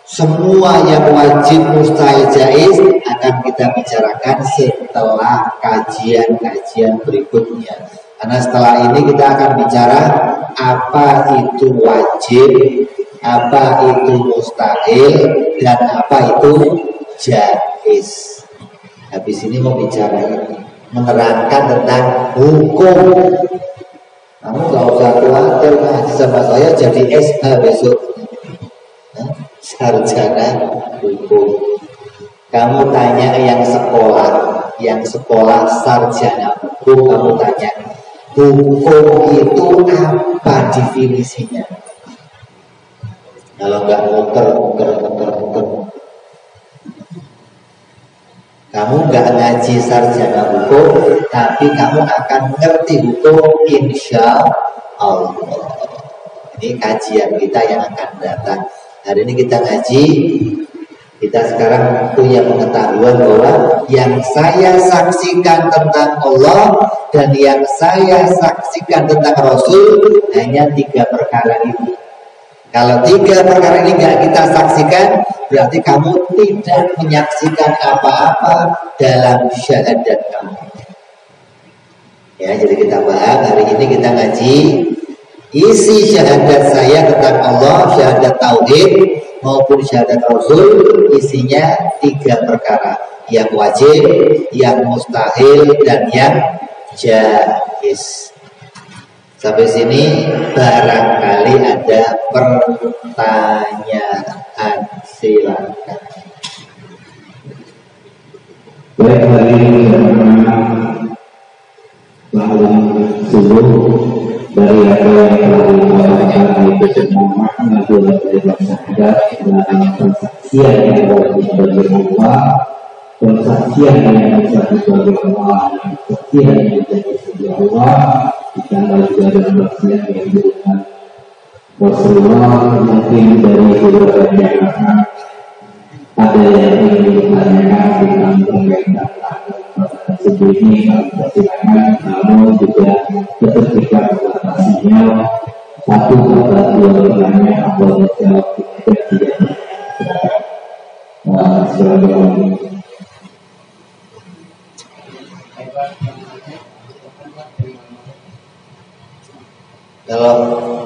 Speaker 1: semua yang wajib mustahil jaiz akan kita bicarakan setelah kajian-kajian berikutnya. Karena setelah ini kita akan bicara apa itu wajib, apa itu mustahil, dan apa itu jaiz. Habis ini mau bicara ini, menerangkan tentang hukum. Kamu gak usah khawatir ngaji sama saya jadi SH besok, sarjana hukum. Kamu tanya yang sekolah sarjana hukum, kamu tanya hukum itu apa definisinya? Kalau nggak muter. Kamu nggak ngaji sarjana hukum, tapi kamu akan ngerti hukum insya Allah. Ini kajian kita yang akan datang. Hari ini kita ngaji. Kita sekarang punya pengetahuan bahwa yang saya saksikan tentang Allah dan yang saya saksikan tentang Rasul hanya 3 perkara ini. Kalau 3 perkara ini nggak kita saksikan, berarti kamu tidak menyaksikan apa-apa dalam syahadat kamu. Ya, jadi kita bahas hari ini, kita ngaji isi syahadat saya tentang Allah, syahadat tauhid maupun syahadat Rasul, isinya 3 perkara, yang wajib, yang mustahil, dan yang jaiz. Sampai sini barangkali ada pertanyaan, silakan.
Speaker 3: Baik, hari ini lalu subuh dari apa yang telah disampaikan oleh Presiden Muhammad dari Sahabat tentang persaksian yang wajib bagi Allah, persaksian yang bisa bagi Allah, persaksian yang bisa bagi Allah, ditambah juga dengan persaksian yang diberikan Rasulullah. Mungkin dari beberapa yang ada yang ingin ditanyakan tentang perbedaan sebelumnya persilakan, namun juga ketika membatasinya satu atau dua pertanyaan atau jawab tidak. Silakan.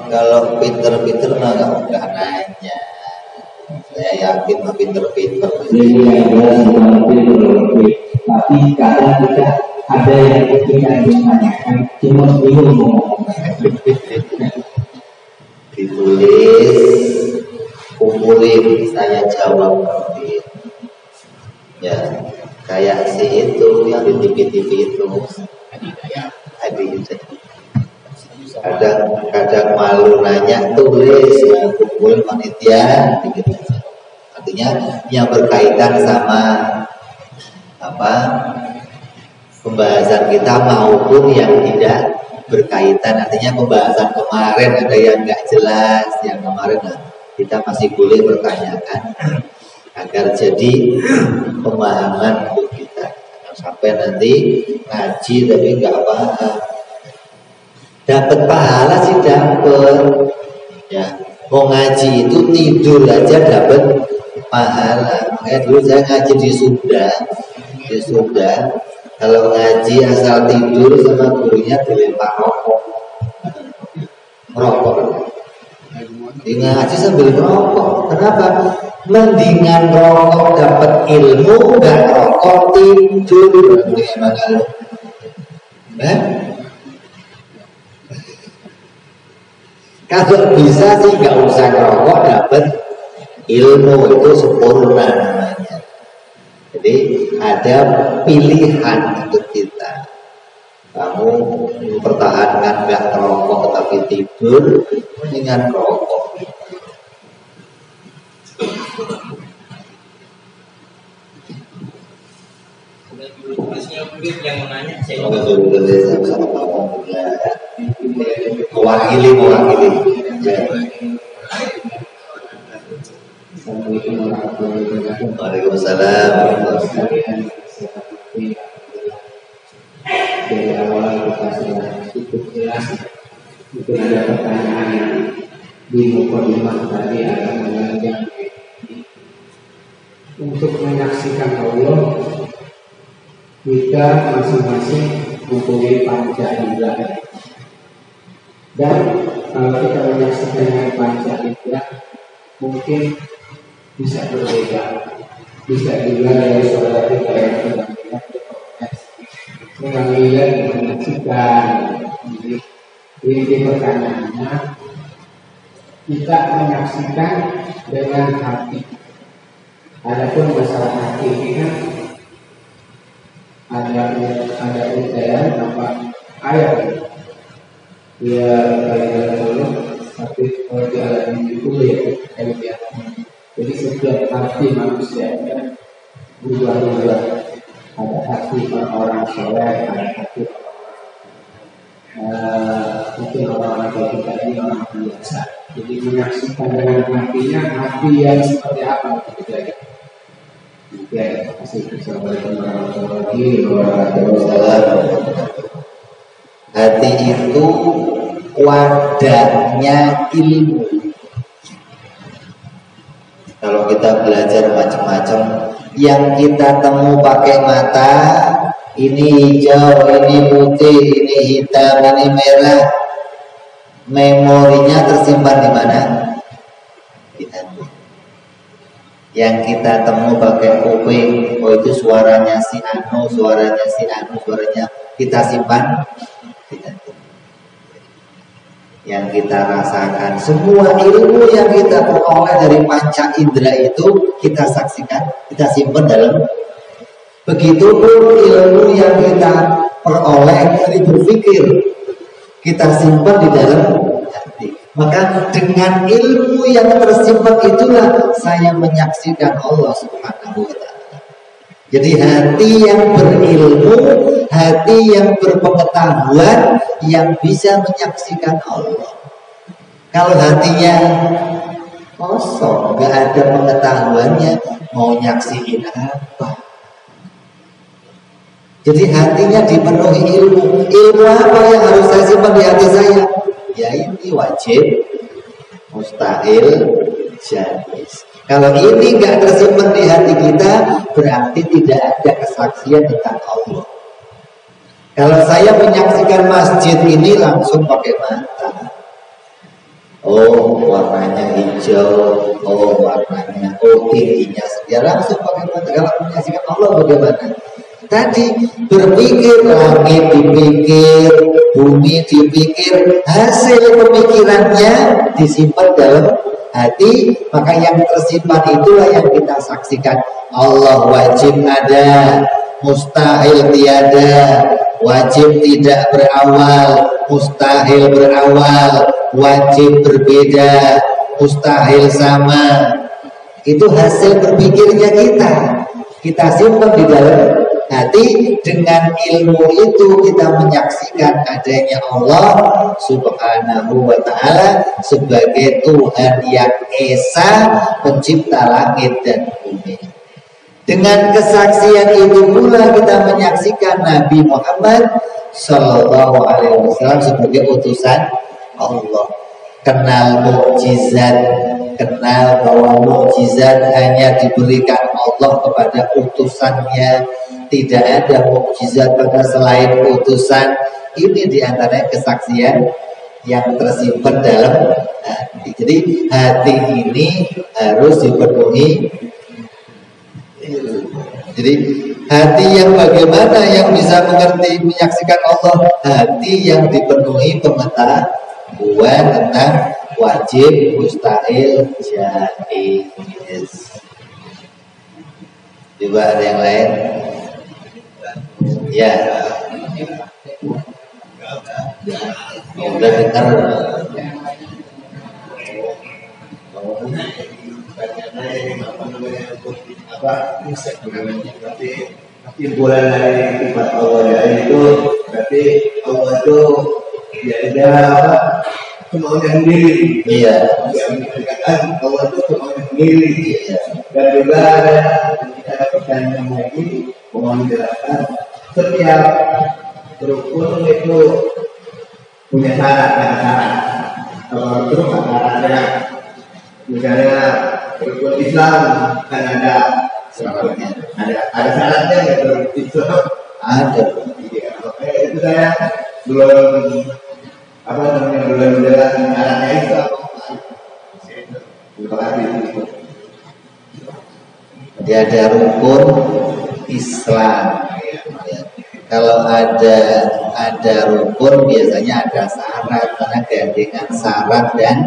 Speaker 1: Kalau pinter-pinter mah nggak nanya. Saya yakin mah pinter-pinter.
Speaker 3: Jadi ada seperti tapi kadang kita ada yang kita menanyakan cuma bingung ngomong.
Speaker 1: Ditulis, kumpulin, saya jawab nanti. Ya, kayak si itu yang di TV itu. Kadang malu nanya, tulis, ya, kumpulin panitia, dikit aja. Artinya yang berkaitan sama apa pembahasan kita maupun yang tidak berkaitan. Artinya pembahasan kemarin ada yang nggak jelas, yang kemarin kita masih boleh bertanyakan agar jadi pemahaman untuk kita. Jangan sampai nanti ngaji tapi nggak paham. Dapat pahala sih dapat, ya. Mau ngaji itu tidur aja dapat pahala. Makanya dulu saya ngaji di Sunda. Kalau ngaji asal tidur sama gurunya dilempar rokok. Merokok. Di ngaji sambil merokok. Kenapa? Mendingan rokok dapat ilmu, nggak rokok tidur. Gimana? Kalau bisa sih nggak usah ngerokok, dapat ilmu itu sempurna namanya. Jadi ada pilihan untuk kita. Kamu mempertahankan nggak ngerokok tapi tidur, mendingan ngerokok.
Speaker 2: Mungkin yang menanya saya
Speaker 1: mewakili. Waalaikumsalam.
Speaker 3: Dari awal kita sudah cukup jelas. Itu ada pertanyaan yang di mukadimah tadi akan mengajar untuk menyaksikan Allah. Kita masing-masing mempunyai panca indera. Dan kalau kita menyaksikan dengan panca indera, mungkin bisa berbeda. Bisa juga dari saudara kita yang sedang melihat menyaksikan. Jadi pertanyaannya, kita menyaksikan dengan hati. Adapun masalah hati ini kan ada ujian apa ayat dia kalian dulu tapi jalan itu ya jadi setiap hati manusia kan berubah-ubah. Ada hati orang soleh, ada hati mungkin orang-orang kita ini orang biasa. Jadi menyaksikan dengan hatinya, hati yang seperti apa gitu. Ya, Assalamualaikum warahmatullahi wabarakatuh.
Speaker 1: Hati itu wadahnya ilmu. Kalau kita belajar macam-macam, yang kita temu pakai mata, ini hijau, ini putih, ini hitam, ini merah, memorinya tersimpan di mana? Di hati. Yang kita temu pakai kuping, oh itu suaranya si Anu, suaranya kita simpan di hati. Yang kita rasakan, semua ilmu yang kita peroleh dari panca indera itu kita saksikan, kita simpan dalam Begitupun ilmu yang kita peroleh dari berpikir, kita simpan di dalam hati. Maka dengan ilmu yang tersimpan itulah saya menyaksikan Allah Subhanahu wa ta'ala. Jadi hati yang berilmu, hati yang berpengetahuan, yang bisa menyaksikan Allah. Kalau hatinya kosong, gak ada pengetahuannya, mau nyaksiin apa? Jadi hatinya dipenuhi ilmu. Ilmu apa yang harus saya simpan di hati saya? Ya ini wajib, mustahil, jaiz. Kalau ini nggak tersimpan di hati kita, berarti tidak ada kesaksian tentang Allah. Kalau saya menyaksikan masjid ini langsung pakai mata. Oh warnanya hijau, oh warnanya, oh tingginya, ya langsung pakai mata. Kalau menyaksikan Allah bagaimana? Tadi berpikir, langit dipikir, bumi dipikir, hasil pemikirannya disimpan dalam hati, maka yang tersimpan itulah yang kita saksikan. Allah wajib ada, mustahil tiada, wajib tidak berawal, mustahil berawal, wajib berbeda, mustahil sama. Itu hasil berpikirnya kita simpan di dalam hati. Dengan ilmu itu kita menyaksikan adanya Allah Subhanahu wa ta'ala sebagai Tuhan yang Esa, pencipta langit dan bumi. Dengan kesaksian itu pula kita menyaksikan Nabi Muhammad Sallallahu Alaihi Wasallam sebagai utusan Allah. Kenal mukjizat, kenal bahwa mukjizat hanya diberikan Allah kepada utusannya. Tidak ada mukjizat pada selain utusan. Ini diantaranya kesaksian yang tersimpan dalam hati. Jadi hati ini harus dipenuhi. Jadi hati yang bagaimana yang bisa mengerti, menyaksikan Allah? Hati yang dipenuhi pengetahuan tentang wajib, mustahil, jaiz. Coba ada yang lain? Ya. Udah dengar.
Speaker 4: Kesimpulan dari sifat Allah itu berarti Allah itu tidak ada semaunya sendiri.
Speaker 1: Iya.
Speaker 4: Yang dikatakan Allah itu semaunya sendiri. Dan juga ada kita pertanyaan lagi mau menjelaskan setiap rukun itu punya syarat. Kalau itu syaratnya, misalnya rukun Islam kan ada syaratnya. Ada syaratnya nggak rukun Islam?
Speaker 1: Ada.
Speaker 4: Iya. Oke, itu saya belum menjelaskan syaratnya Islam. Terima kasih.
Speaker 1: Jadi ada rukun Islam. Ya. Kalau ada rukun biasanya ada syarat, karena gandengan syarat dan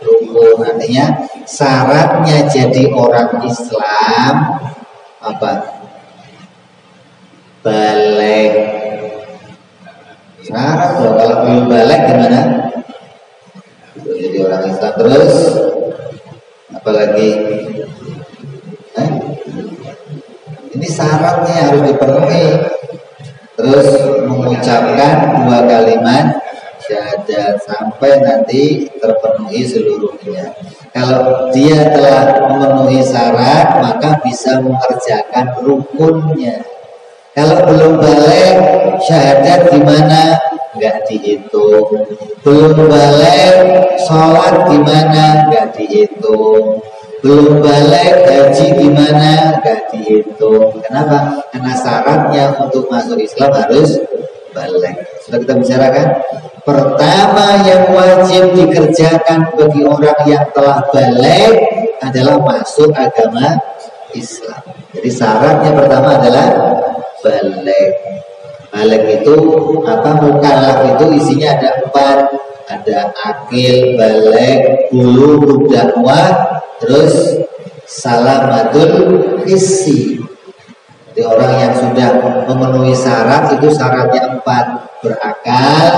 Speaker 1: rukun. Artinya syaratnya jadi orang Islam apa? Balik. Syarat loh, kalau belum balik gimana? Jadi orang Islam terus apalagi? Ini syaratnya harus dipenuhi. Terus mengucapkan 2 kalimat syahadat sampai nanti terpenuhi seluruhnya. Kalau dia telah memenuhi syarat, maka bisa mengerjakan rukunnya. Kalau belum balik, syahadat gimana? Enggak dihitung. Belum balik, sholat gimana? Enggak dihitung. Belum balik, haji gimana? Enggak dihitung. Kenapa? Karena syaratnya untuk masuk Islam harus balik. Sudah kita bicarakan. Pertama yang wajib dikerjakan bagi orang yang telah balik adalah masuk agama Islam. Jadi syaratnya pertama adalah balik. Balik itu apa? Mukallaf itu isinya ada 4. Ada akil, balik, bulugh, dakwah, terus salamatul hissi. Jadi Jadi orang yang sudah memenuhi syarat itu syaratnya 4: berakal,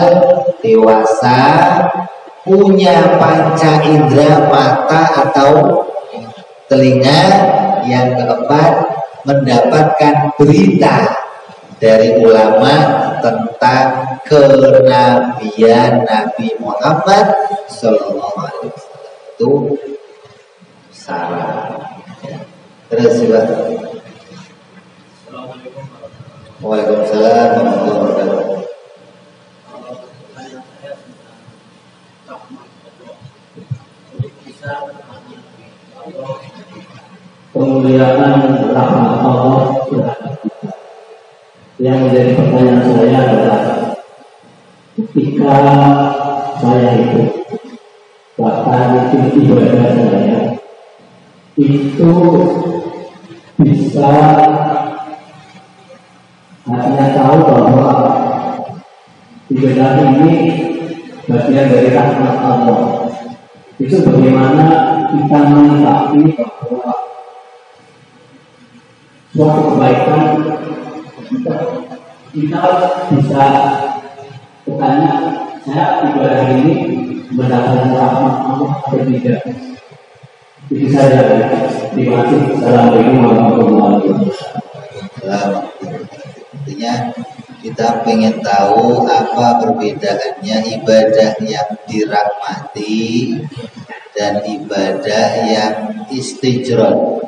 Speaker 1: dewasa, punya panca indera mata atau telinga. Yang keempat, mendapatkan berita dari ulama tentang kenabian Nabi Muhammad Sallallahu Alaihi Wasallam. Itu syarat. Terus juga. Waalaikumsalam warahmatullahi wabarakatuh.
Speaker 3: Kemuliaan rahmat Allah terhadap kita. Yang menjadi pertanyaan saya adalah ketika saya itu bahkan ibadah saya itu bisa hanya tahu bahwa ibadah ini bagian dari rahmat Allah. Itu bagaimana kita menyikapi bahwa suatu kebaikan kita bisa bertanya, saya ibadah ini mendapatkan rahmat Allah atau tidak? Itu saja. Terima kasih. Assalamualaikum warahmatullahi wabarakatuh.
Speaker 1: Intinya kita pengen tahu apa perbedaannya ibadah yang dirahmati dan ibadah yang istijron,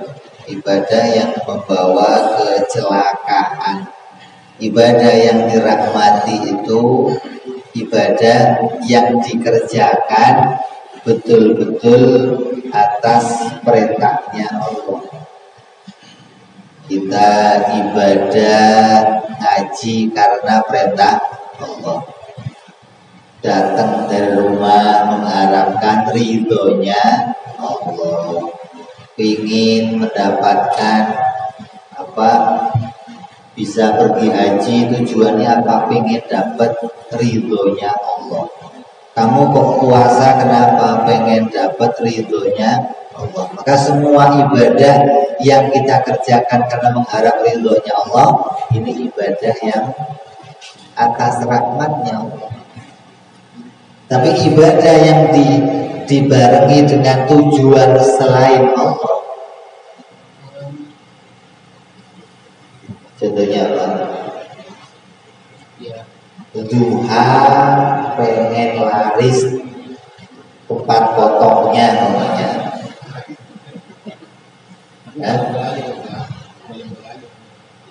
Speaker 1: ibadah yang membawa kecelakaan. Ibadah yang dirahmati itu ibadah yang dikerjakan betul-betul atas perintahnya Allah. Kita ibadah ngaji karena perintah Allah. Datang dari rumah mengharapkan ridhonya Allah. Ingin mendapatkan apa? Bisa pergi haji, tujuannya apa? Pengen dapat ridhonya Allah. Kamu kok puasa kenapa? Pengen dapat ridhonya Allah. Maka semua ibadah yang kita kerjakan karena mengharap ridhonya Allah, ini ibadah yang atas rahmatnya Allah. Tapi ibadah yang dibarengi dengan tujuan selain Allah, contohnya apa? Duha pengen laris tempat potongnya namanya. Ya.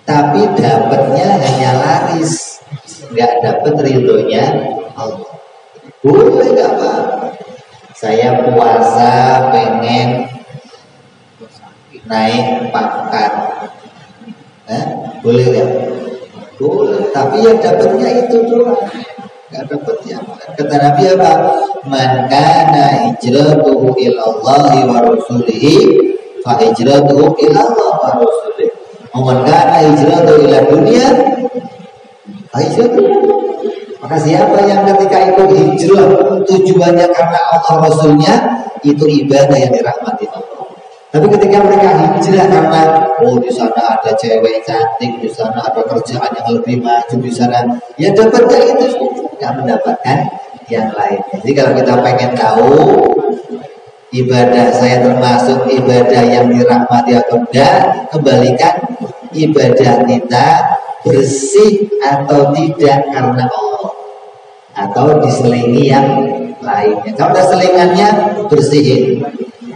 Speaker 1: Tapi dapatnya hanya laris, nggak dapat ridhonya Allah. Boleh nggak Pak? Saya puasa pengen naik pangkat, boleh nggak? Boleh. Tapi yang dapatnya itu doang, nggak dapat yang lain. Kata Nabi apa? Man kana hijratuhu ilallahi wa rasulihi fa hijratuhu ilallah wa rasulih. Man kana hijratuhu ila dunia fa hijratuhu. Maka siapa yang ketika ikut hijrah tujuannya karena Allah Rasulnya, itu ibadah yang dirahmati Allah. Tapi ketika mereka hijrah karena di sana ada cewek cantik, di sana ada kerjaan yang lebih maju, di sana ya dapatnya itu, nggak mendapatkan yang lain. Jadi kalau kita pengen tahu ibadah saya termasuk ibadah yang dirahmati atau enggak, kembalikan ibadah kita bersih atau tidak karena Allah, atau diselingi yang lainnya. Kalau ada selingannya, bersihin,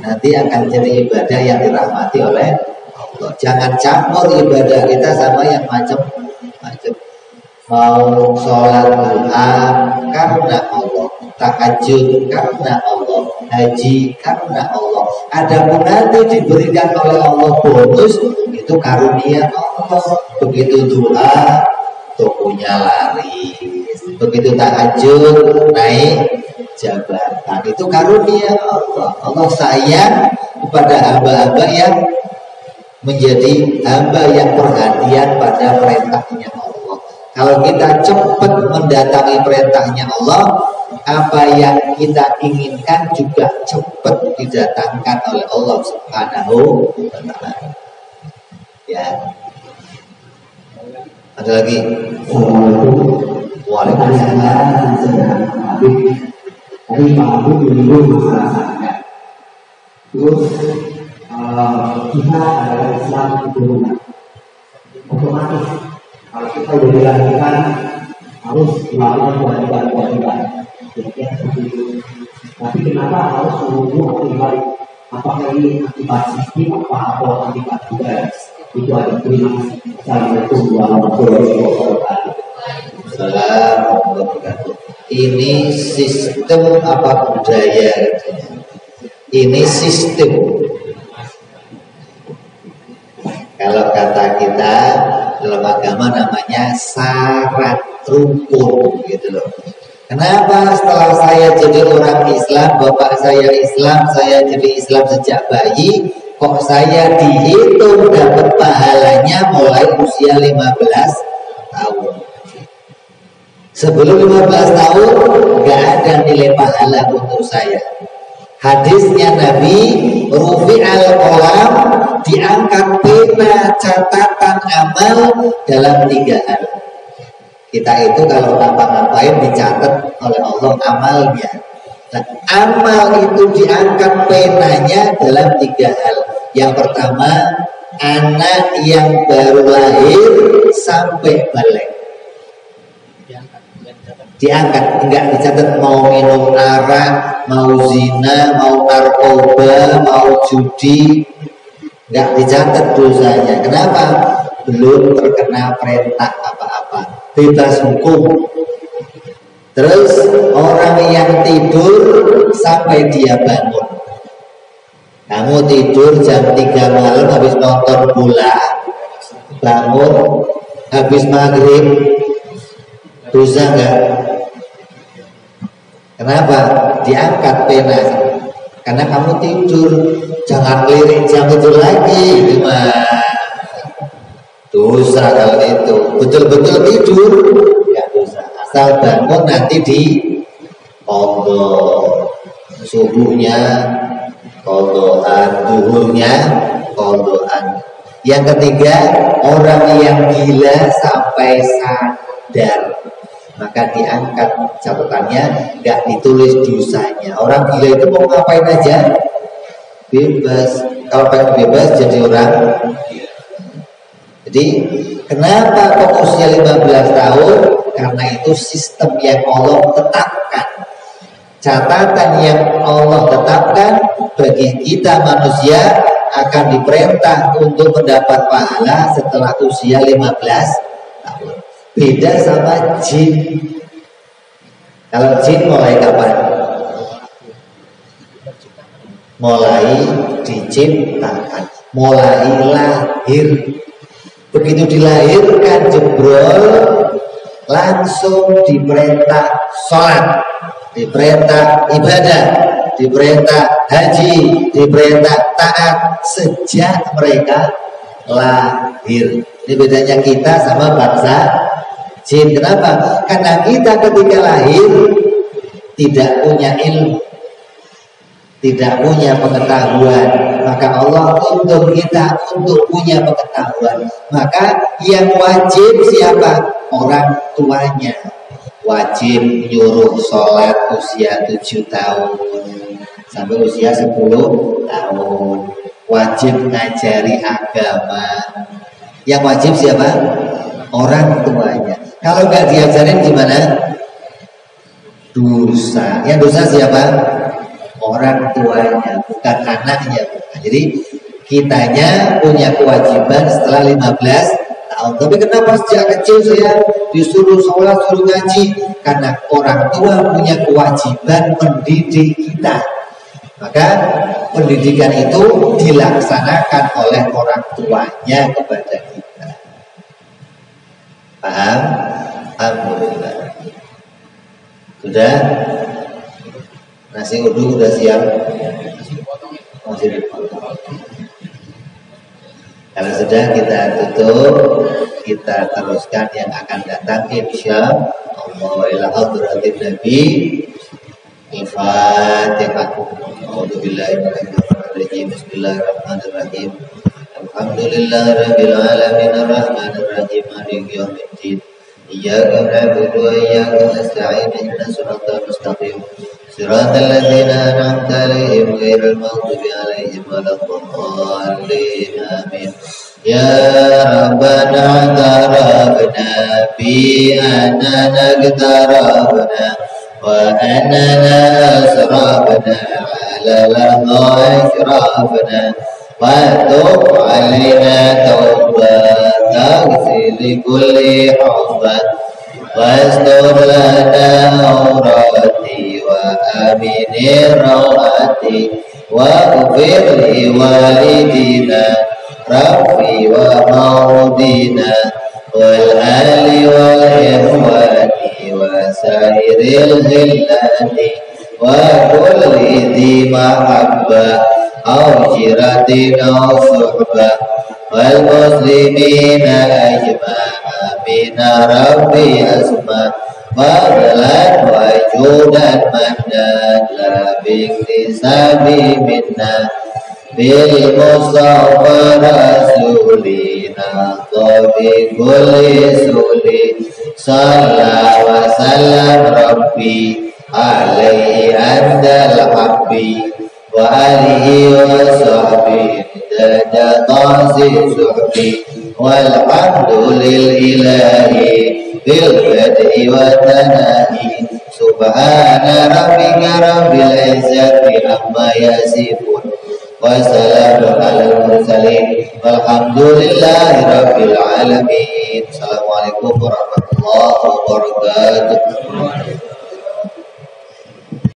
Speaker 1: nanti akan jadi ibadah yang dirahmati oleh Allah. Jangan campur ibadah kita sama yang macam-macam. Mau sholat duha karena Allah, tahajud karena Allah, haji karena Allah. Adapun nanti diberikan oleh Allah bonus, itu karunia Allah. Begitu duha, tokonya laris. Begitu tahajud, naik jabatan. Itu karunia Allah. Allah sayang kepada hamba-hamba yang menjadi hamba yang perhatian pada perintahnya Allah. Kalau kita cepat mendatangi perintahnya Allah, apa yang kita inginkan juga cepat didatangkan oleh Allah Subhanahu wa Ta'ala. Ya. Ada lagi?
Speaker 3: Assalamualaikum.
Speaker 1: Waalaikumsalam.
Speaker 3: Tadi Pak Abu menyinggung masalah zakat. Terus kita adalah Islam itu otomatis kalau kita sudah dilakukan harus melakukan kewajiban-kewajiban. Kira-kira seperti itu. Tapi kenapa harus menunggu akibat? Apakah ini akibat sistem atau akibat budaya? Itu ada. Terima kasih. Assalamualaikum warahmatullahi wabarakatuh.
Speaker 1: Assalamualaikum warahmatullahi wabarakatuh. Ini sistem apa budaya? Ini sistem. Kalau kata kita dalam agama namanya syarat rukun gitu loh. Kenapa setelah saya jadi orang Islam, bapak saya Islam, saya jadi Islam sejak bayi, kok saya dihitung dapat pahalanya mulai usia 15 tahun. Sebelum 15 tahun nggak ada nilai pahala untuk saya. Hadisnya Nabi, rufi'al qalam, diangkat pena catatan amal dalam 3 hal. Kita itu kalau ngapa-ngapain dicatat oleh Allah amalnya. Nah, amal itu diangkat penanya dalam 3 hal. Yang pertama, anak yang baru lahir sampai balik. Diangkat, enggak dicatat mau minum arak, mau zina, mau narkoba, mau judi, enggak dicatat dosanya. Kenapa? Belum terkena perintah apa-apa, bebas hukum. Terus orang yang tidur sampai dia bangun. Kamu tidur jam 3 malam habis nonton bola, bangun habis maghrib, dosa enggak? Kenapa? Diangkat pena. Karena kamu tidur, jangan lirik jam itu lagi, gimana? Dosa kalau itu. Betul-betul tidur, ya dosa. Asal bangun nanti di qadha. Subuhnya qadhaan, duhurnya qadhaan. Yang ketiga, orang yang gila sampai sadar, maka diangkat catatannya, nggak ditulis dosanya. Orang gila itu mau ngapain aja bebas. Kalau pengen bebas jadi orang gila. Jadi kenapa kok usia 15 tahun? Karena itu sistem yang Allah tetapkan, catatan yang Allah tetapkan bagi kita manusia akan diperintah untuk mendapat pahala setelah usia 15 tahun. Beda sama jin. Kalau jin mulai kapan? Mulai diciptakan, mulai lahir. Begitu dilahirkan jebrol, langsung diperintah sholat, diperintah ibadah, diperintah haji, diperintah taat sejak mereka lahir. Ini bedanya kita sama bangsa jin. Kenapa? Karena kita ketika lahir tidak punya ilmu, tidak punya pengetahuan. Maka Allah tuntut kita untuk punya pengetahuan. Maka yang wajib siapa? Orang tuanya. Wajib nyuruh sholat usia 7 tahun sampai usia 10 tahun. Wajib ngajari agama. Yang wajib siapa? Orang tuanya. Kalau nggak diajarin gimana? Dosa. Yang dosa siapa? Orang tuanya, bukan anaknya. Jadi kitanya punya kewajiban setelah 15 tahun. Tapi kenapa sejak kecil saya disuruh sholat, suruh ngaji? Karena orang tua punya kewajiban mendidik kita. Maka pendidikan itu dilaksanakan oleh orang tuanya kepada kita. Paham? Alhamdulillah. Sudah? Nasi uduk udah siap? Masih dipotong. Kalau sudah kita tutup, kita teruskan yang akan datang insya Allah. Ila hadratin Nabi. Al-Fatihah. Bismillahirrahmanirrahim. Alhamdulillahirabbil alamin arrahmanir rahim maliki yaumiddin. Iyyaka na'budu wa iyyaka nasta'in ihdinas siratal mustaqim. Siratal ladzina an'amta 'alaihim ghairil maghdubi 'alaihim waladdallin. Amin. Ya Rabbana tarabna bi annana tarabna wa annana asrafna 'ala al-asrafna wa tub 'alaina tawbatan taghfir kulli hubban wastur lana awrati wa aminir rawati wa ghfir li walidina Rabbi wa maudina wal ali wal ikhwani wa sairil hillati wa kulli dhi mahabba aw jiratin aw suhba wal muslimina ajma'a bina rabbi asma fadlan wa judan mandan la biktisabi minna bil mustafa rasulina tabi kulli suli salla wa sallam rabbi alaihi andal habbi wa alihi wa sahbihi dada tasi suhbi walhamdulil ilahi bil badi wa tanahi subhana rabbika rabbil izzati amma yasifun wassalamu ala mursalin walhamdulillahi rabbil alamin. Assalamualaikum warahmatullahi wabarakatuh.